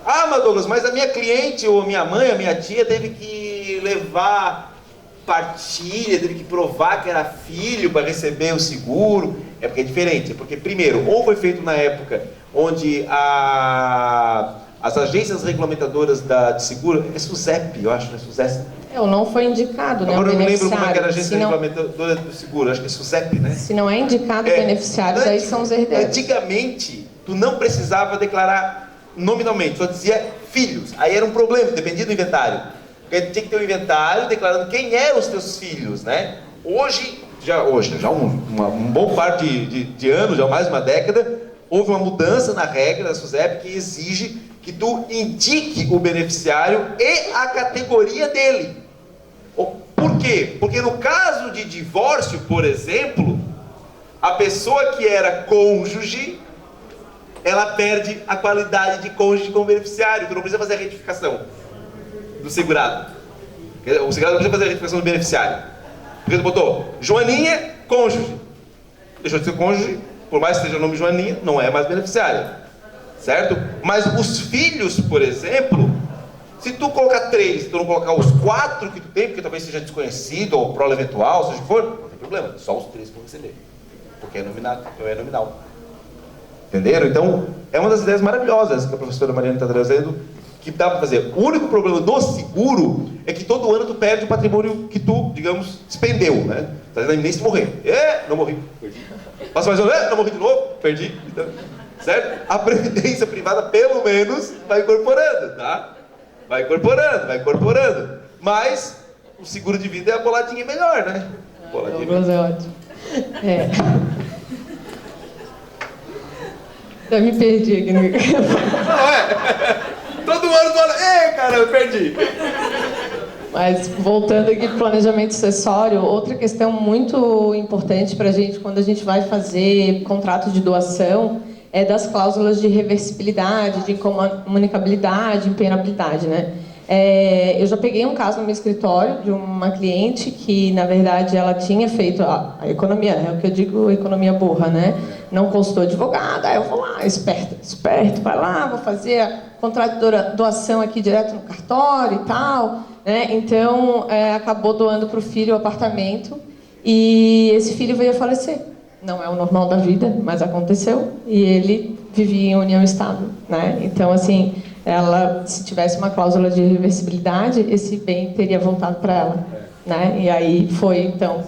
Ah, mas Douglas, mas a minha cliente, ou a minha mãe, a minha tia, teve que levar partilha, teve que provar que era filho para receber o seguro. É porque é diferente. É porque, primeiro, ou foi feito na época onde as agências regulamentadoras de seguro, é SUSEP, eu acho, né? SUSEP. Não foi indicado, né? Agora eu não lembro como é que era a agência regulamentadora do seguro, acho que é SUSEP, né? Se não é indicado o beneficiário, daí são os herdeiros. Antigamente, tu não precisava declarar nominalmente, só dizia filhos. Aí era um problema, dependia do inventário. Porque tinha que ter um inventário declarando quem eram os teus filhos, né? Hoje já um bom par de anos, já mais de uma década, houve uma mudança na regra da SUSEP que exige que tu indique o beneficiário e a categoria dele. Por quê? Porque no caso de divórcio, por exemplo, a pessoa que era cônjuge, ela perde a qualidade de cônjuge como beneficiário. Tu não precisa fazer a retificação do segurado. O segurado não precisa fazer a retificação do beneficiário. Porque tu botou Joaninha, cônjuge. Deixou de ser cônjuge, por mais que seja o nome Joaninha, não é mais beneficiária. Certo? Mas os filhos, por exemplo, se tu colocar 3, se tu não colocar os 4 que tu tem, porque talvez seja desconhecido ou prole eventual, seja o que for, não tem problema, só os 3 vão receber. Porque é nominal. Entenderam? Então, é uma das ideias maravilhosas que a professora Mariane está trazendo, que dá para fazer. O único problema do seguro é que todo ano tu perde o patrimônio que tu, digamos, expendeu, né? Tá dizendo, nem se morrer. Não morri, perdi. Passa mais um ano, não morri de novo, perdi. Então, certo? A previdência privada, pelo menos, vai incorporando, tá? Vai incorporando. Mas o seguro de vida é a boladinha melhor, né? Douglas é ótimo. Já me perdi aqui no microfone. Não é? Todo ano tu olha, cara, eu perdi. Mas, voltando aqui para o planejamento sucessório, outra questão muito importante para a gente, quando a gente vai fazer contrato de doação, das cláusulas de reversibilidade, de incomunicabilidade, impenhorabilidade, né? Eu já peguei um caso no meu escritório de uma cliente que, na verdade, ela tinha feito a economia, é o que eu digo, economia burra, né? Não consultou advogada, aí eu vou lá, esperto, vai lá, vou fazer a contrato de doação aqui direto no cartório e tal, né? Então, acabou doando para o filho o apartamento e esse filho veio a falecer. Não é o normal da vida, mas aconteceu e ele vivia em união estável, né? Então, assim, ela, se tivesse uma cláusula de reversibilidade, esse bem teria voltado para ela, né? E aí foi, então,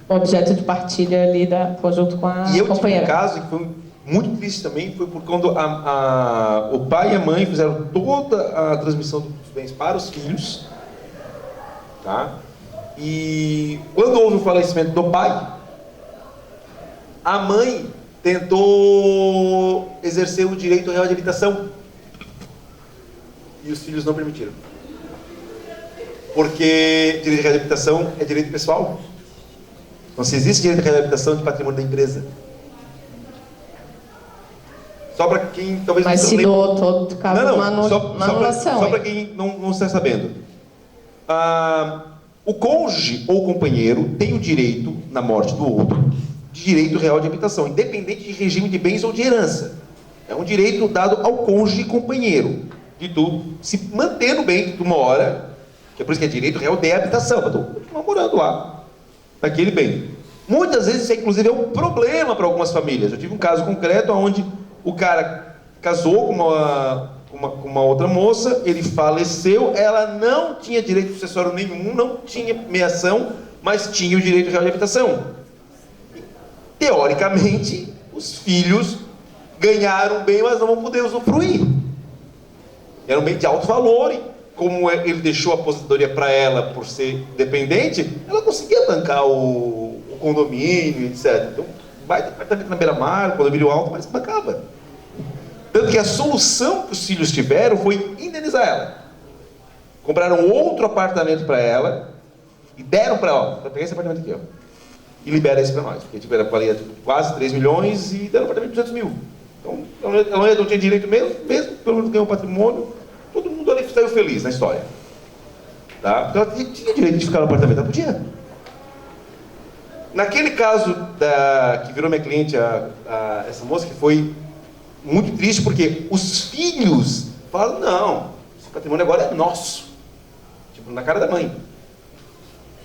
objeto de partilha ali junto com a companheira. E eu tive um caso que foi muito triste também, foi por quando o pai e a mãe fizeram toda a transmissão dos bens para os filhos, tá? E quando houve o falecimento do pai, a mãe tentou exercer o direito real de habitação e os filhos não permitiram. Porque direito real de habitação é direito pessoal. Então, se existe direito real de habitação, de patrimônio da empresa. Só para quem talvez mas não se doou todo caso não, uma anulação. Só para quem não está sabendo. O cônjuge ou companheiro tem o direito, na morte do outro, de direito real de habitação, independente de regime de bens ou de herança. É um direito dado ao cônjuge e companheiro, de tu se manter no bem que tu mora, que é por isso que é direito real de habitação, para tu continuar morando lá, naquele bem. Muitas vezes isso, inclusive, é um problema para algumas famílias. Eu tive um caso concreto onde o cara casou com uma outra moça, ele faleceu, ela não tinha direito sucessório nenhum, não tinha meação, mas tinha o direito real de habitação. Teoricamente, os filhos ganharam bem, mas não vão poder usufruir. Era um bem de alto valor, e como ele deixou a aposentadoria para ela por ser dependente, ela conseguia bancar o condomínio, etc. Então, vai ter apartamento na beira-mar, condomínio alto, mas bancava. Tanto que a solução que os filhos tiveram foi indenizar ela. Compraram outro apartamento para ela e deram para ela. Vou pegar esse apartamento aqui, ó, e libera isso para nós. Porque tipo, ela valia quase 3 milhões e deram um apartamento de 200 mil. Então, ela não tinha direito mesmo pelo menos ganhou um patrimônio, todo mundo ali saiu feliz na história. Tá? Porque ela tinha direito de ficar no apartamento, ela podia. Naquele caso que virou minha cliente, essa moça, que foi muito triste, porque os filhos falaram, não, esse patrimônio agora é nosso. Tipo, na cara da mãe.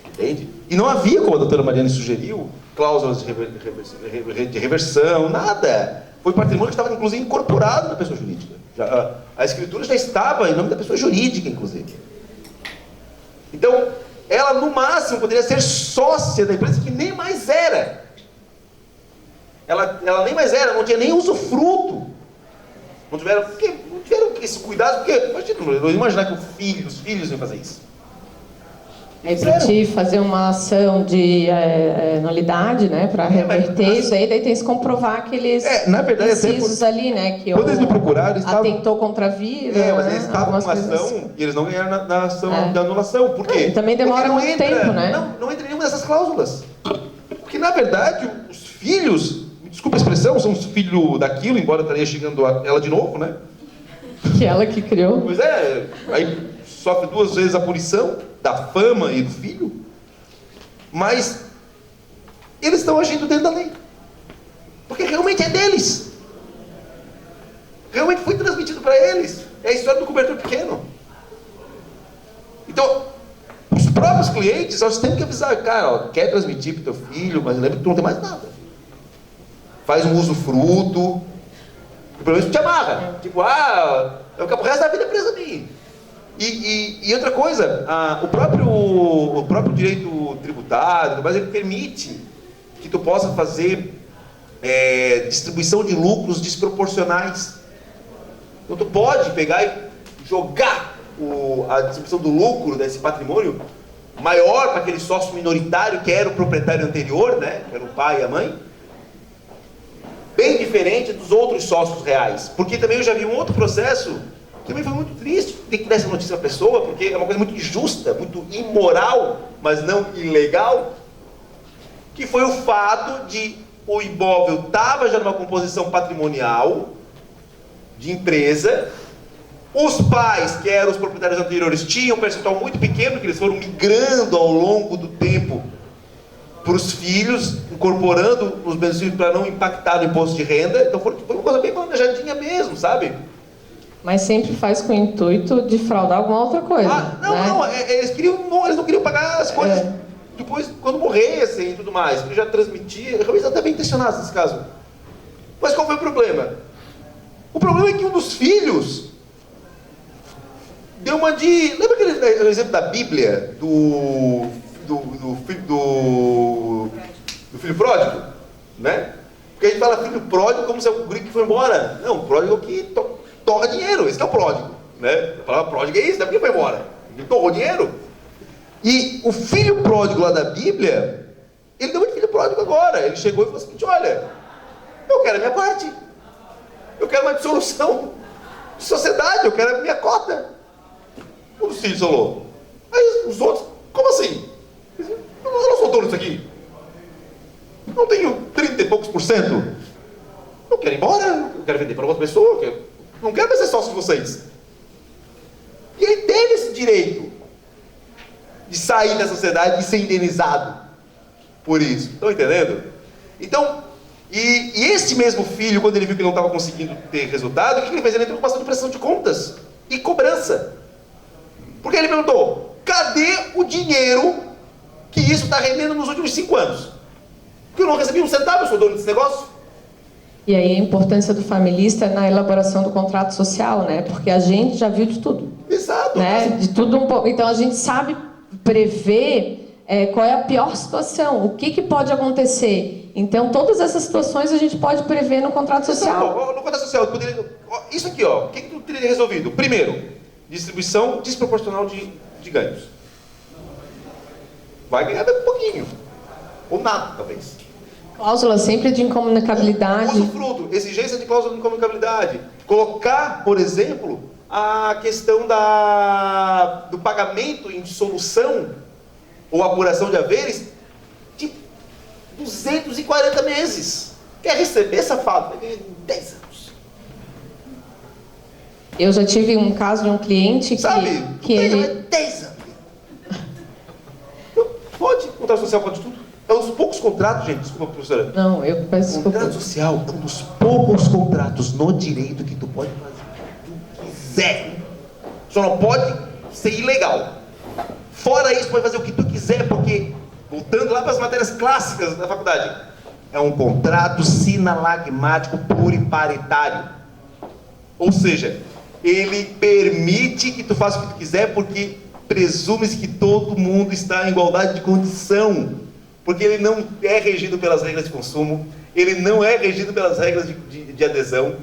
Entende? E não havia, como a doutora Mariane sugeriu, cláusulas de reversão, nada. Foi patrimônio que estava, inclusive, incorporado na pessoa jurídica. A escritura já estava em nome da pessoa jurídica, inclusive. Então, ela, no máximo, poderia ser sócia da empresa, que nem mais era. Ela nem mais era, não tinha nem usufruto. Não tiveram esse cuidado, porque eu não imaginar que os filhos iam fazer isso. Aí para ti fazer uma ação de nulidade, né, para reverter isso aí, daí tem que comprovar aqueles na verdade, incisos ali, né, que quando eles me procuraram, eles atentou contra a vida. Mas eles estavam com ação assim. E eles não ganharam na ação da anulação. Por quê? Também demora muito tempo, né? Não entra nenhuma dessas cláusulas. Porque, na verdade, os filhos, desculpa a expressão, são os filhos daquilo, embora estaria chegando ela de novo, né? Que ela que criou. Pois é, aí sofre 2 vezes a punição da fama e do filho, mas eles estão agindo dentro da lei, porque realmente é deles, realmente foi transmitido para eles, é a história do cobertor pequeno. Então, os próprios clientes, nós temos que avisar, cara, ó, quer transmitir para o teu filho, mas lembra que tu não tem mais nada, faz um usufruto, e pelo menos tu te amarra, tipo, eu ficar pro resto da vida preso a mim. E outra coisa, o próprio direito tributário, mas ele permite que tu possa fazer distribuição de lucros desproporcionais. Então tu pode pegar e jogar a distribuição do lucro desse patrimônio maior para aquele sócio minoritário que era o proprietário anterior, né, que era o pai e a mãe, bem diferente dos outros sócios reais. Porque também eu já vi um outro processo que também foi muito triste, ter que dar essa notícia à pessoa, porque é uma coisa muito injusta, muito imoral, mas não ilegal, que foi o fato de o imóvel estava já numa composição patrimonial de empresa, os pais, que eram os proprietários anteriores, tinham um percentual muito pequeno, que eles foram migrando ao longo do tempo para os filhos, incorporando os benefícios para não impactar no imposto de renda. Então foi uma coisa bem planejadinha mesmo, sabe? Mas sempre faz com o intuito de fraudar alguma outra coisa. Eles não queriam pagar as coisas depois, quando morressem e tudo mais. Ele já transmitia, talvez até bem intencionados nesse caso. Mas qual foi o problema? O problema é que um dos filhos deu uma de... Lembra aquele exemplo da Bíblia do filho pródigo? Né? Porque a gente fala filho pródigo como se é o guri que foi embora. Não, o pródigo é o que torra dinheiro, esse que é o pródigo, né? A palavra pródigo é isso, não é porque foi embora, ele torrou dinheiro. E o filho pródigo lá da Bíblia, ele não é filho pródigo agora, ele chegou e falou assim, olha, eu quero a minha parte, eu quero uma dissolução de sociedade, eu quero a minha cota. Um dos filhos falou, aí os outros, como assim? Eu não sou dono disso aqui, não tenho 30 e poucos %, eu quero ir embora, eu quero vender para outra pessoa, não quero mais ser sócio de vocês. E ele teve esse direito de sair da sociedade e ser indenizado por isso. Estão entendendo? Então, e esse mesmo filho, quando ele viu que não estava conseguindo ter resultado, o que ele fez? Ele entrou com bastante pressão de contas e cobrança. Porque ele perguntou, cadê o dinheiro que isso está rendendo nos últimos 5 anos? Porque eu não recebi um centavo, eu sou dono desse negócio. E aí a importância do familista na elaboração do contrato social, né? Porque a gente já viu de tudo. Exato. Né? De tudo um pouco. Então a gente sabe prever qual é a pior situação, o que pode acontecer. Então todas essas situações a gente pode prever no contrato social. Exato. No contrato social, isso aqui, ó, o que tu teria resolvido? Primeiro, distribuição desproporcional de ganhos. Vai ganhar um pouquinho. Ou nada, talvez. Cláusula sempre de incomunicabilidade. Usufruto, exigência de cláusula de incomunicabilidade. Colocar, por exemplo, a questão do pagamento em dissolução ou apuração de haveres de 240 meses. Quer receber, safado? Vai ganhar 10 anos. Eu já tive um caso de um cliente que ele... 10 anos. Pode, contrato social pode tudo. É um dos poucos contratos, gente, desculpa, professora. Não, eu peço desculpa. Contrato social é um dos poucos contratos no direito que tu pode fazer o que tu quiser. Só não pode ser ilegal. Fora isso, pode fazer o que tu quiser, porque, voltando lá para as matérias clássicas da faculdade, é um contrato sinalagmático puro e paritário. Ou seja, ele permite que tu faça o que tu quiser, porque presume-se que todo mundo está em igualdade de condição. Porque ele não é regido pelas regras de consumo, ele não é regido pelas regras de adesão.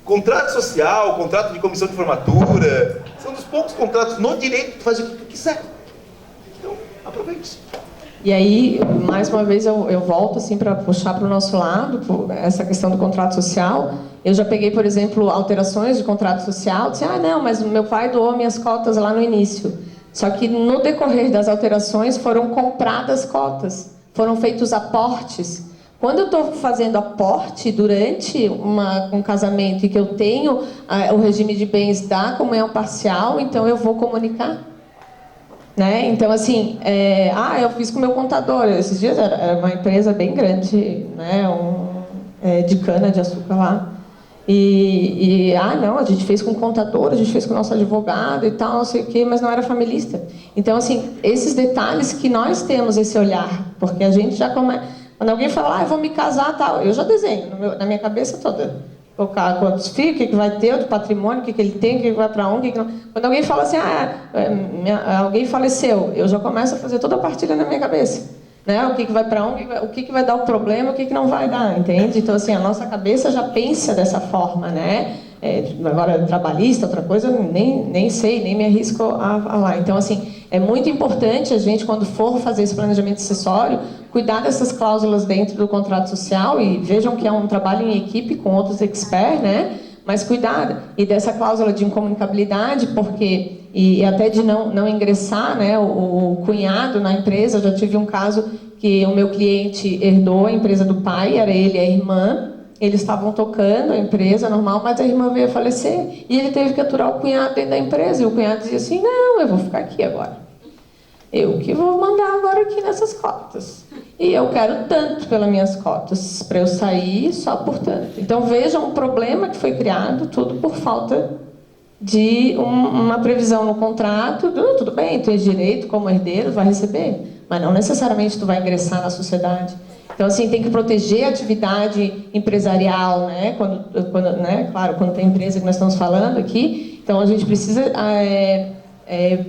Contrato social, contrato de comissão de formatura, são dos poucos contratos no direito que tu faz o que tu quiser. Então, aproveite. E aí, mais uma vez, eu volto assim para puxar para o nosso lado, essa questão do contrato social. Eu já peguei, por exemplo, alterações de contrato social, disse, não, mas meu pai doou minhas cotas lá no início. Só que no decorrer das alterações foram compradas cotas, foram feitos aportes. Quando eu estou fazendo aporte durante um casamento e que eu tenho o regime de bens da comunhão parcial, então eu vou comunicar. Né? Então, assim, eu fiz com o meu contador. Esses dias era uma empresa bem grande, né? De cana-de-açúcar lá. Não, a gente fez com o contador, a gente fez com o nosso advogado e tal, não sei o quê, mas não era familista. Então, assim, esses detalhes que nós temos esse olhar, porque a gente já começa... Quando alguém fala, eu vou me casar, tal, eu já desenho na minha cabeça toda. Colocar quantos filhos, o que vai ter, de patrimônio, o que ele tem, o que vai para onde, o que não... Quando alguém fala assim, alguém faleceu, eu já começo a fazer toda a partilha na minha cabeça. Né? O que vai para onde, o que vai dar o problema, o que não vai dar, entende? Então, assim, a nossa cabeça já pensa dessa forma, né? Agora, trabalhista, outra coisa, nem sei, nem me arrisco a lá. Então, assim, é muito importante a gente, quando for fazer esse planejamento acessório, cuidar dessas cláusulas dentro do contrato social e vejam que é um trabalho em equipe com outros experts, né? mas cuidado. E dessa cláusula de incomunicabilidade, porque, e até de não ingressar, né, o cunhado na empresa. Eu já tive um caso que o meu cliente herdou a empresa do pai, era ele e a irmã. Eles estavam tocando a empresa normal, mas a irmã veio a falecer e ele teve que aturar o cunhado dentro da empresa. E o cunhado dizia assim: não, eu vou ficar aqui agora. Eu que vou mandar agora aqui nessas cotas. E eu quero tanto pelas minhas cotas, para eu sair só por tanto. Então vejam um problema que foi criado, tudo por falta de uma previsão no contrato. Tudo bem, tu tens direito como herdeiro, vai receber, mas não necessariamente tu vai ingressar na sociedade. Então, assim, tem que proteger a atividade empresarial, né? Né? Claro, quando tem empresa que nós estamos falando aqui, então a gente precisa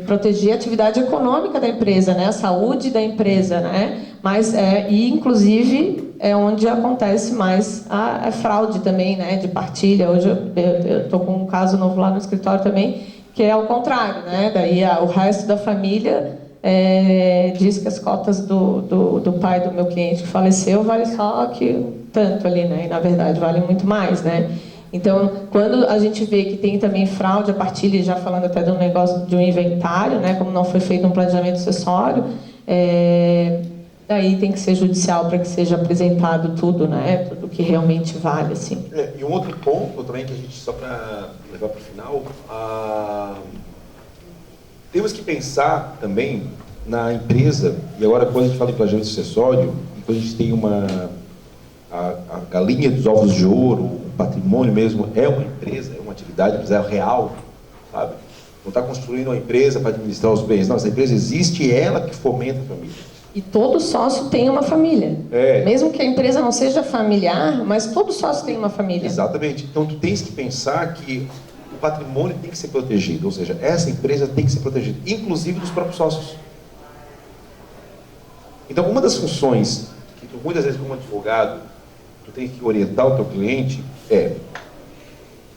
proteger a atividade econômica da empresa, né? A saúde da empresa, né? Mas, e, inclusive, é onde acontece mais a fraude também, né? De partilha. Hoje eu estou com um caso novo lá no escritório também, que é ao contrário, né? Daí o resto da família... diz que as cotas do pai do meu cliente que faleceu vale só que tanto ali, né? E na verdade vale muito mais, né? Então, quando a gente vê que tem também fraude a partilha, já falando até de um negócio de um inventário, né? Como não foi feito um planejamento sucessório, daí tem que ser judicial para que seja apresentado tudo, né? Tudo que realmente vale, assim. E um outro ponto também que a gente, só para levar para o final, temos que pensar também na empresa, e agora quando a gente fala em planejamento sucessório, e quando a gente tem a galinha dos ovos de ouro, o patrimônio mesmo é uma empresa, é uma atividade empresarial real, sabe? Não está construindo uma empresa para administrar os bens, não, essa empresa existe e é ela que fomenta a família. E todo sócio tem uma família. Mesmo que a empresa não seja familiar, mas todo sócio tem uma família. Exatamente. Então tu tens que pensar que o patrimônio tem que ser protegido, ou seja, essa empresa tem que ser protegida, inclusive dos próprios sócios. Então, uma das funções que tu, muitas vezes, como advogado, tu tem que orientar o teu cliente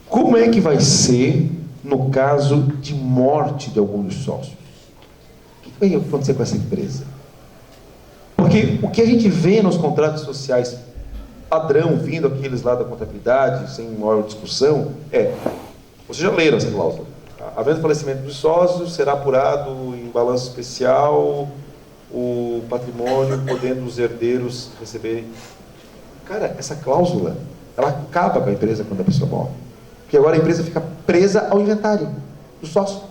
como é que vai ser no caso de morte de algum dos sócios? O que vai acontecer com essa empresa? Porque o que a gente vê nos contratos sociais padrão, vindo aqueles lá da contabilidade, sem maior discussão, vocês já leram essa cláusula. Havendo falecimento dos sócios, será apurado em balanço especial o patrimônio, podendo os herdeiros receberem. Cara, essa cláusula, ela acaba com a empresa quando a pessoa morre. Porque agora a empresa fica presa ao inventário do sócio.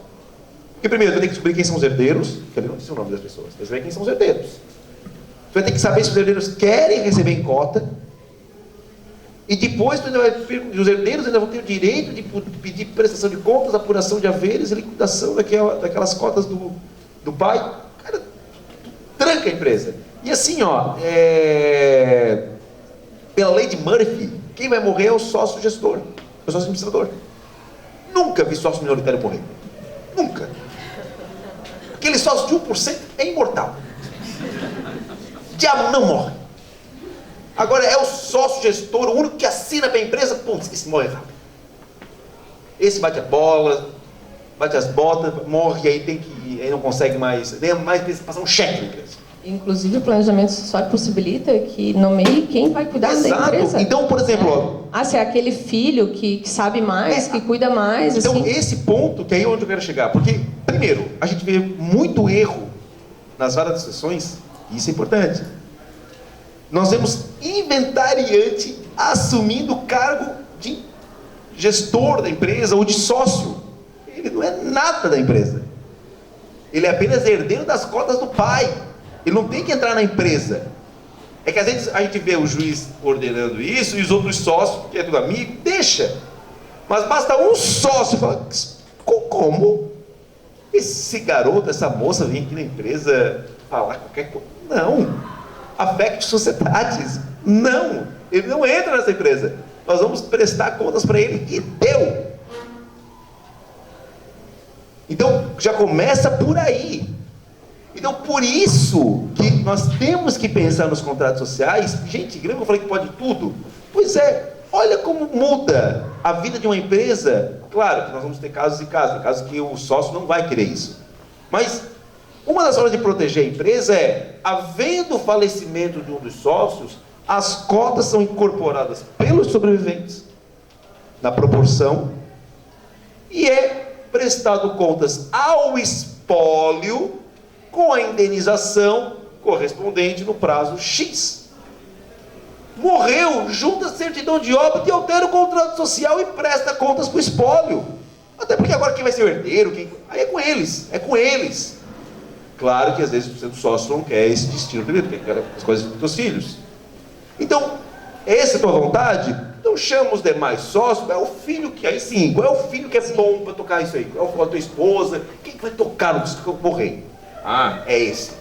Porque primeiro, tu tem que descobrir quem são os herdeiros, que ali não diz o nome das pessoas, mas ver quem são os herdeiros. Tu vai ter que saber se os herdeiros querem receber em cota. E depois os herdeiros ainda vão ter o direito de pedir prestação de contas, apuração de haveres e liquidação daquelas cotas do pai. Cara, tranca a empresa. E assim, pela lei de Murphy, quem vai morrer é o sócio gestor, é o sócio administrador. Nunca vi sócio minoritário morrer. Nunca. Aquele sócio de 1% é imortal. O diabo não morre. Agora é o sócio gestor, o único que assina para a empresa, esse morre rápido. Esse bate a bola, bate as botas, morre, aí não consegue mais, nem mais precisa passar um cheque na empresa. Inclusive o planejamento sucessório possibilita que nomeie quem vai cuidar da empresa. Então, por exemplo... se é aquele filho que sabe mais, que cuida mais. Então, assim. esse ponto, que aí é onde eu quero chegar. Porque, primeiro, a gente vê muito erro nas várias sessões, e isso é importante. Nós vemos inventariante assumindo o cargo de gestor da empresa ou de sócio. Ele não é nada da empresa. Ele é apenas herdeiro das cotas do pai. Ele não tem que entrar na empresa. É que às vezes a gente vê o juiz ordenando isso e os outros sócios, que é tudo amigo, deixa. Mas basta um sócio falar: como? Esse garoto, essa moça vem aqui na empresa falar qualquer coisa. Não. Affect sociedades. Não. Ele não entra nessa empresa. Nós vamos prestar contas para ele e deu. Então, já começa por aí. Então, por isso que nós temos que pensar nos contratos sociais. Gente, lembra que eu falei que pode tudo? Pois é, olha como muda a vida de uma empresa. Claro que nós vamos ter casos e casos. Tem casos que o sócio não vai querer isso. Mas uma das formas de proteger a empresa é, havendo o falecimento de um dos sócios, as cotas são incorporadas pelos sobreviventes na proporção, e é prestado contas ao espólio com a indenização correspondente no prazo X. Morreu, junta a certidão de óbito e altera o contrato social e presta contas para o espólio. Até porque agora quem vai ser o herdeiro, aí é com eles, é com eles. Claro que às vezes o sócio não quer esse destino primeiro, porque quer as coisas dos seus filhos. Então, essa é a tua vontade? Então chama os demais sócios, é o filho que, aí sim, qual é o filho que é bom para tocar isso aí? Qual é a tua esposa? Quem que vai tocar no que eu morrer? Ah, é esse.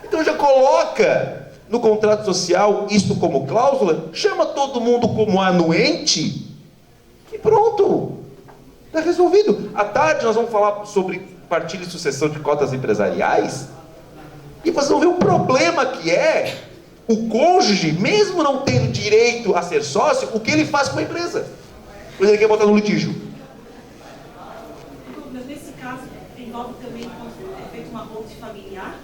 Então já coloca no contrato social isto como cláusula, chama todo mundo como anuente e pronto. Está resolvido. À tarde nós vamos falar sobre partilha e sucessão de cotas empresariais. E vocês vão ver o problema que é o cônjuge, mesmo não tendo direito a ser sócio, o que ele faz com a empresa. Pois ele quer botar no litígio. Nesse caso, envolve também quando é feita uma holding familiar?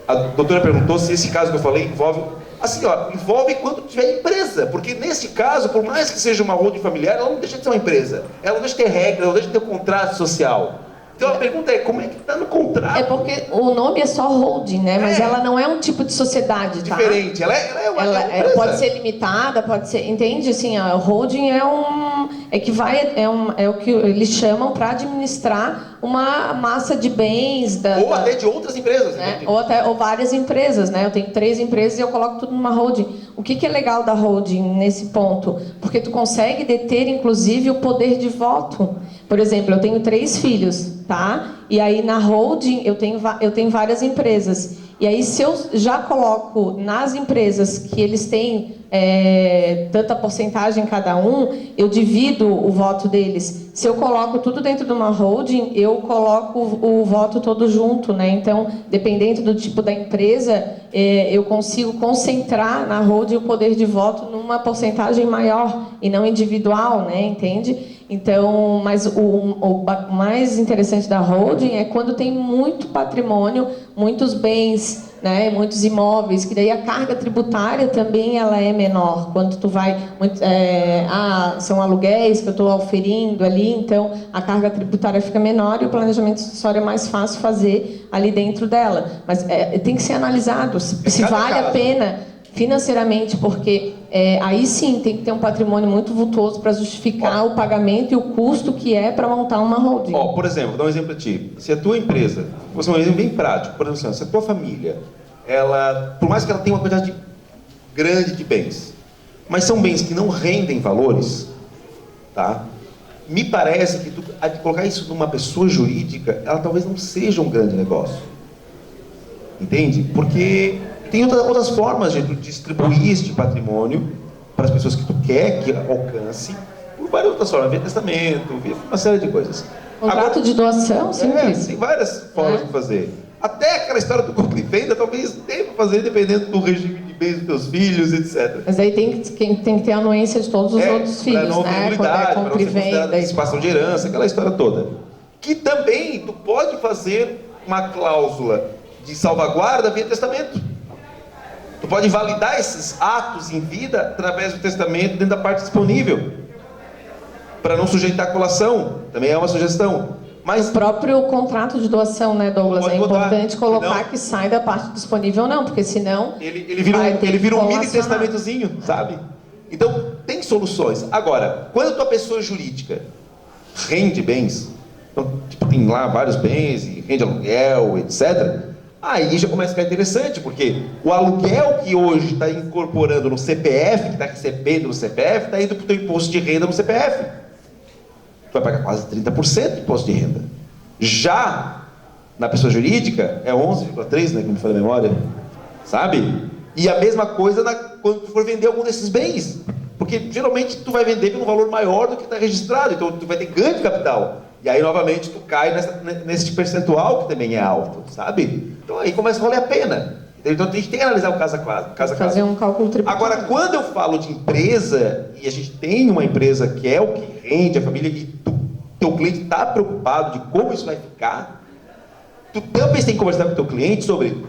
A doutora perguntou se esse caso que eu falei envolve... Assim, ó, envolve quando tiver empresa, porque nesse caso, por mais que seja uma holding familiar, ela não deixa de ser uma empresa, ela não deixa de ter regra, ela não deixa de ter um contrato social. Então a pergunta é, como é que está no contrato? É porque o nome é só holding, né? Mas ela não é um tipo de sociedade, tá? Diferente, ela é uma empresa. Pode ser limitada, pode ser... Entende? Assim, o holding é o que eles chamam para administrar uma massa de bens... Ou até de outras empresas. Né? Ou várias empresas, né? Eu tenho 3 empresas e eu coloco tudo numa holding. O que é legal da holding nesse ponto? Porque tu consegue deter, inclusive, o poder de voto. Por exemplo, eu tenho 3 filhos, tá? E aí na holding eu tenho várias empresas. E aí se eu já coloco nas empresas que eles têm tanta porcentagem cada um, eu divido o voto deles. Se eu coloco tudo dentro de uma holding, eu coloco o voto todo junto, né? Então, dependendo do tipo da empresa, eu consigo concentrar na holding o poder de voto numa porcentagem maior e não individual, né? Entende? Então, mas o mais interessante da holding é quando tem muito patrimônio, muitos bens, né, muitos imóveis, que daí a carga tributária também ela é menor. Quando tu vai, são aluguéis que eu estou oferindo ali, então a carga tributária fica menor e o planejamento sucessório é mais fácil fazer ali dentro dela. Mas tem que ser analisado se vale a pena financeiramente, porque aí sim tem que ter um patrimônio muito vultoso para justificar o pagamento e o custo que é para montar uma holding. Por exemplo, vou dar um exemplo para ti. Se a tua empresa, vou dar um exemplo bem prático, por exemplo, se a tua família, por mais que ela tenha uma quantidade grande de bens, mas são bens que não rendem valores, tá? Me parece que colocar isso numa pessoa jurídica, ela talvez não seja um grande negócio. Entende? Porque tem outras formas de distribuir este patrimônio para as pessoas que tu quer que alcance, por várias outras formas, via testamento, via uma série de coisas. Contrato de doação, simples. Tem várias formas de fazer. Até aquela história do compra e venda, talvez tenha para fazer dependendo do regime de bens dos teus filhos, etc. Mas aí tem que ter a anuência de todos os outros filhos, né? Quando é compra e venda. Antecipação de herança, aquela história toda. Que também tu pode fazer uma cláusula de salvaguarda via testamento. Tu pode validar esses atos em vida através do testamento dentro da parte disponível, para não sujeitar a colação. Também é uma sugestão. Mas o próprio contrato de doação, né, Douglas? É importante colocar que sai da parte disponível, não, porque senão ele vira um mini testamentozinho, sabe? Então tem soluções. Agora, quando a tua pessoa jurídica rende bens, então, tipo, tem lá vários bens e rende aluguel, etc. Aí já começa a ficar interessante, porque o aluguel que hoje está incorporando no CPF, que está recebendo no CPF, está indo para o teu imposto de renda no CPF. Tu vai pagar quase 30% de imposto de renda. Já na pessoa jurídica é 11,3%, né, como me fala a memória, sabe? E a mesma coisa quando tu for vender algum desses bens, porque geralmente tu vai vender por um valor maior do que está registrado, então tu vai ter ganho de capital. E aí, novamente, tu cai nesse percentual que também é alto, sabe? Então aí começa a valer a pena. Então a gente tem que analisar o caso a caso. Fazer um cálculo tributário. Agora, quando eu falo de empresa, e a gente tem uma empresa que é o que rende a família, e teu cliente está preocupado de como isso vai ficar, tu também tem que conversar com o teu cliente sobre,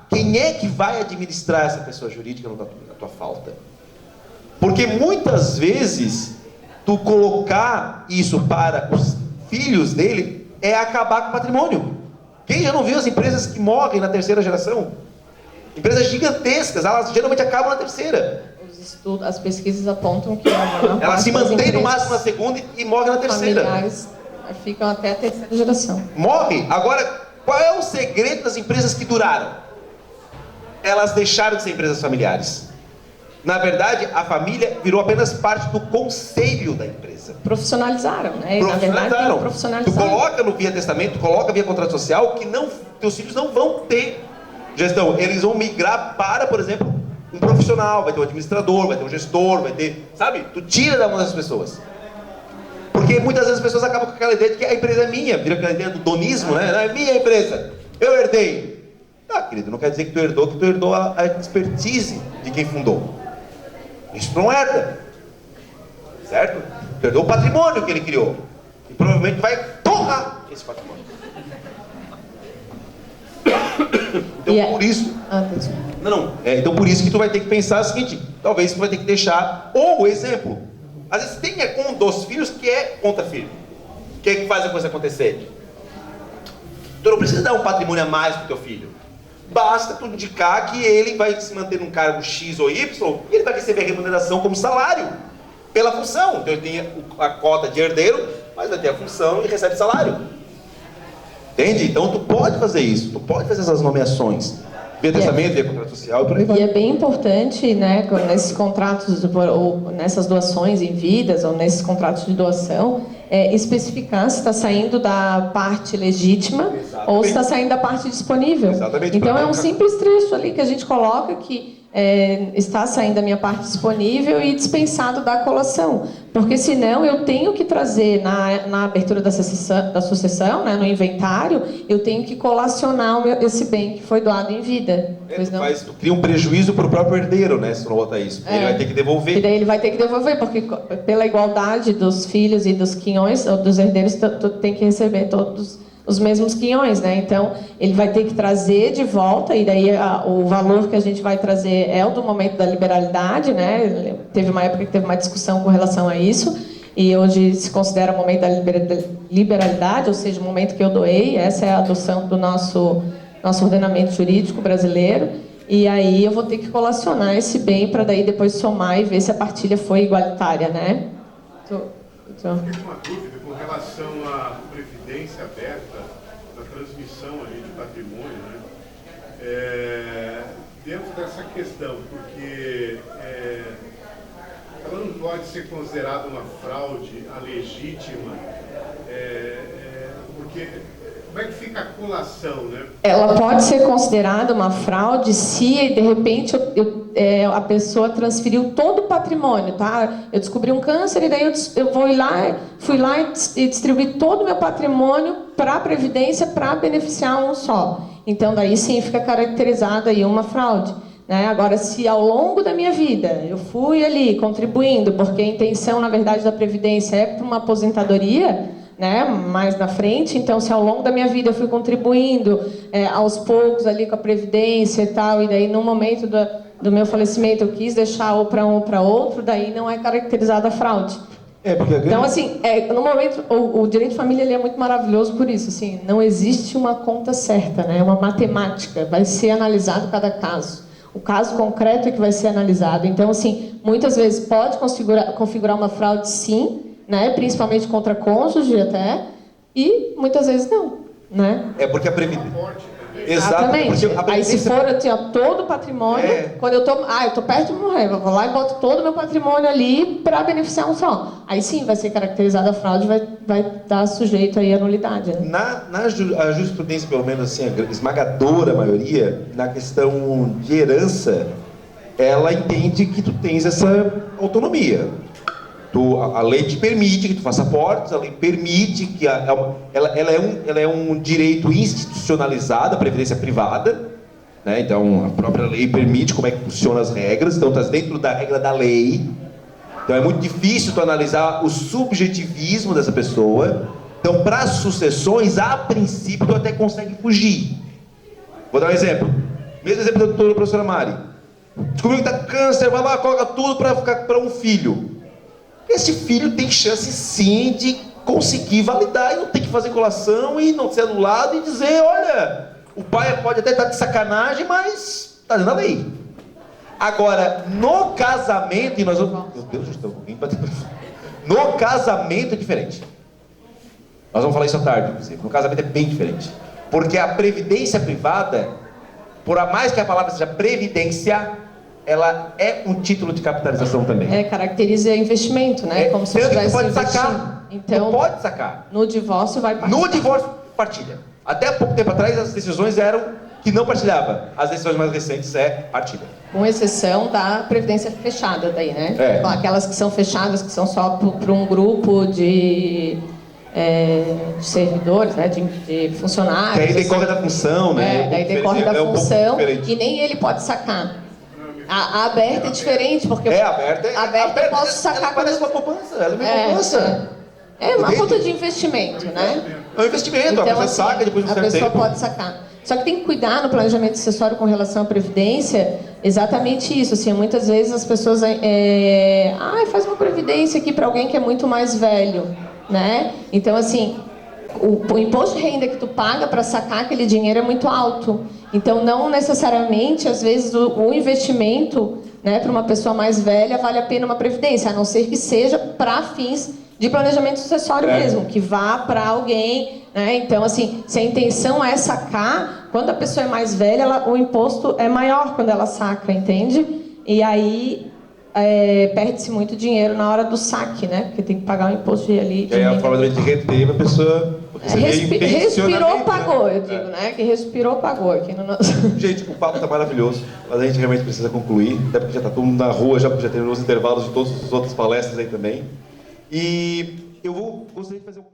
quem é que vai administrar essa pessoa jurídica na tua falta? Porque muitas vezes tu colocar isso para os filhos dele é acabar com o patrimônio. Quem já não viu as empresas que morrem na terceira geração? Empresas gigantescas, elas geralmente acabam na terceira. Os estudos, as pesquisas apontam que Ela se mantém no máximo na segunda e morre na terceira. Familiares ficam até a terceira geração. Morre. Agora, qual é o segredo das empresas que duraram? Elas deixaram de ser empresas familiares. Na verdade, a família virou apenas parte do conselho da empresa. Profissionalizaram, né? E, na verdade, Tu profissionalizaram. coloca no via testamento, tu coloca via contrato social que não, teus filhos não vão ter gestão. Eles vão migrar para, por exemplo, um profissional. Vai ter um administrador, vai ter um gestor, vai ter... Sabe? Tu tira da mão dessas pessoas. Porque muitas vezes as pessoas acabam com aquela ideia de que a empresa é minha. Vira aquela ideia do donismo, né? É minha empresa. Eu herdei. Ah, querido, não quer dizer que tu herdou a expertise de quem fundou. Isso não herda. Certo? Tu herdou o patrimônio que ele criou. E provavelmente vai torrar esse patrimônio. Então, por isso... Então, por isso que tu vai ter que pensar o seguinte. Talvez tu vai ter que deixar... Ou, exemplo... Às vezes tem um dos filhos que é contra filho. Que faz a coisa acontecer. Tu não precisa dar um patrimônio a mais pro teu filho. Basta tu indicar que ele vai se manter num cargo X ou Y e ele vai receber a remuneração como salário pela função. Então ele tem a cota de herdeiro, mas vai ter a função e recebe salário. Entende? Então tu pode fazer isso, tu pode fazer essas nomeações. Via testamento, via contrato social e por aí vai. E é bem importante, né, nesses contratos, ou nessas doações em vidas, ou nesses contratos de doação, especificar se está saindo da parte legítima ou se está saindo da parte disponível. Exatamente. Então é um simples trecho ali que a gente coloca que está saindo da minha parte disponível e dispensado da colação. Porque senão eu tenho que trazer na abertura da sucessão, né, no inventário, eu tenho que colacionar esse bem que foi doado em vida. Tu cria um prejuízo para o próprio herdeiro, né, se tu não botar isso. Ele vai ter que devolver. E daí ele vai ter que devolver, porque pela igualdade dos filhos e dos quinhões, ou dos herdeiros, tu tem que receber todos os mesmos quinhões, né? Então, ele vai ter que trazer de volta, e daí o valor que a gente vai trazer é o do momento da liberalidade, né? Teve uma época que teve uma discussão com relação a isso, e hoje se considera o momento da liberalidade, ou seja, o momento que eu doei. Essa é a adoção do nosso ordenamento jurídico brasileiro, e aí eu vou ter que colacionar esse bem para daí depois somar e ver se a partilha foi igualitária, né? Eu tenho uma dúvida com relação à previdência aberta, da transmissão ali de patrimônio, né? Dentro dessa questão, porque ela não pode ser considerada uma fraude a legítima, porque como é que fica a colação, né? Ela pode ser considerada uma fraude se, de repente, a pessoa transferiu todo o patrimônio, tá? Eu descobri um câncer e daí eu fui lá e distribuí todo o meu patrimônio para a Previdência para beneficiar um só. Então, daí sim fica caracterizada aí uma fraude, né? Agora, se ao longo da minha vida eu fui ali contribuindo, porque a intenção, na verdade, da Previdência é para uma aposentadoria, né, mais na frente, então se ao longo da minha vida eu fui contribuindo aos poucos ali com a Previdência e tal, e daí no momento do meu falecimento eu quis deixar ou para um ou para outro, daí não é caracterizada a fraude. Então, assim, no momento, o direito de família ele é muito maravilhoso por isso, assim, não existe uma conta certa, né, uma matemática, vai ser analisado cada caso. O caso concreto é que vai ser analisado. Então, assim, muitas vezes pode configurar uma fraude, sim, né, principalmente contra cônjuge até, e muitas vezes não, né? Porque a Previdência... Exatamente. Aí se for eu tinha todo o patrimônio, quando eu tô perto de morrer, eu vou lá e boto todo o meu patrimônio ali para beneficiar um só. Aí sim vai ser caracterizada a fraude, vai estar sujeito aí à nulidade. Né? A jurisprudência, pelo menos assim, a esmagadora maioria, na questão de herança, ela entende que tu tens essa autonomia. A lei te permite que tu faça aportes, a lei permite que ela é um direito institucionalizado, a previdência privada, né? Então a própria lei permite como é que funcionam as regras, então está dentro da regra da lei. Então é muito difícil tu analisar o subjetivismo dessa pessoa. Então para as sucessões, a princípio tu até consegue fugir. Vou dar um exemplo, mesmo exemplo da doutora professora Mari. Descobriu que está com câncer, vai lá, coloca tudo para ficar para um filho. esse filho tem chance sim de conseguir validar e não ter que fazer colação e não ser anulado e dizer, olha, o pai pode até estar de sacanagem, mas está dentro da lei. Agora, no casamento, e nós vamos... Meu Deus, já estou alguém batendo... No casamento é diferente. Nós vamos falar isso à tarde, inclusive. No casamento é bem diferente. Porque a previdência privada, por mais que a palavra seja previdência, ela é um título de capitalização também. Caracteriza investimento, né? Como se tanto que estivesse pode investindo. sacar. Então, não pode sacar. no divórcio vai partilhar. No divórcio, partilha. Até pouco tempo atrás, as decisões eram que não partilhava. As decisões mais recentes é partilha. Com exceção da previdência fechada daí, né? Aquelas que são fechadas, que são só para um grupo de servidores, né? de funcionários. Que aí decorre da função, né? Daí decorre da função e nem ele pode sacar. A aberta é diferente, porque... aberta eu posso sacar... Ela parece uma poupança, ela é uma poupança. É uma conta de investimento, né? É um investimento, então, a pessoa saca depois de um certo tempo. A pessoa pode sacar. Só que tem que cuidar no planejamento sucessório com relação à previdência, exatamente isso. Assim, muitas vezes as pessoas... faz uma previdência aqui para alguém que é muito mais velho, né? Então, assim... O imposto de renda que tu paga para sacar aquele dinheiro é muito alto. Então, não necessariamente, às vezes, o investimento, né, para uma pessoa mais velha vale a pena uma previdência, a não ser que seja para fins de planejamento sucessório mesmo, que vá para alguém, né? Então, assim, se a intenção é sacar, quando a pessoa é mais velha, o imposto é maior quando ela saca, entende? E aí... perde-se muito dinheiro na hora do saque, né? Porque tem que pagar o imposto ali. E aí a forma de reter a pessoa... Respirou, pagou, eu digo, né? Que respirou, pagou aqui no nosso... Gente, o papo tá maravilhoso, mas a gente realmente precisa concluir, até porque já tá todo mundo na rua, já terminou os intervalos de todas as outras palestras aí também. E eu gostaria de fazer um...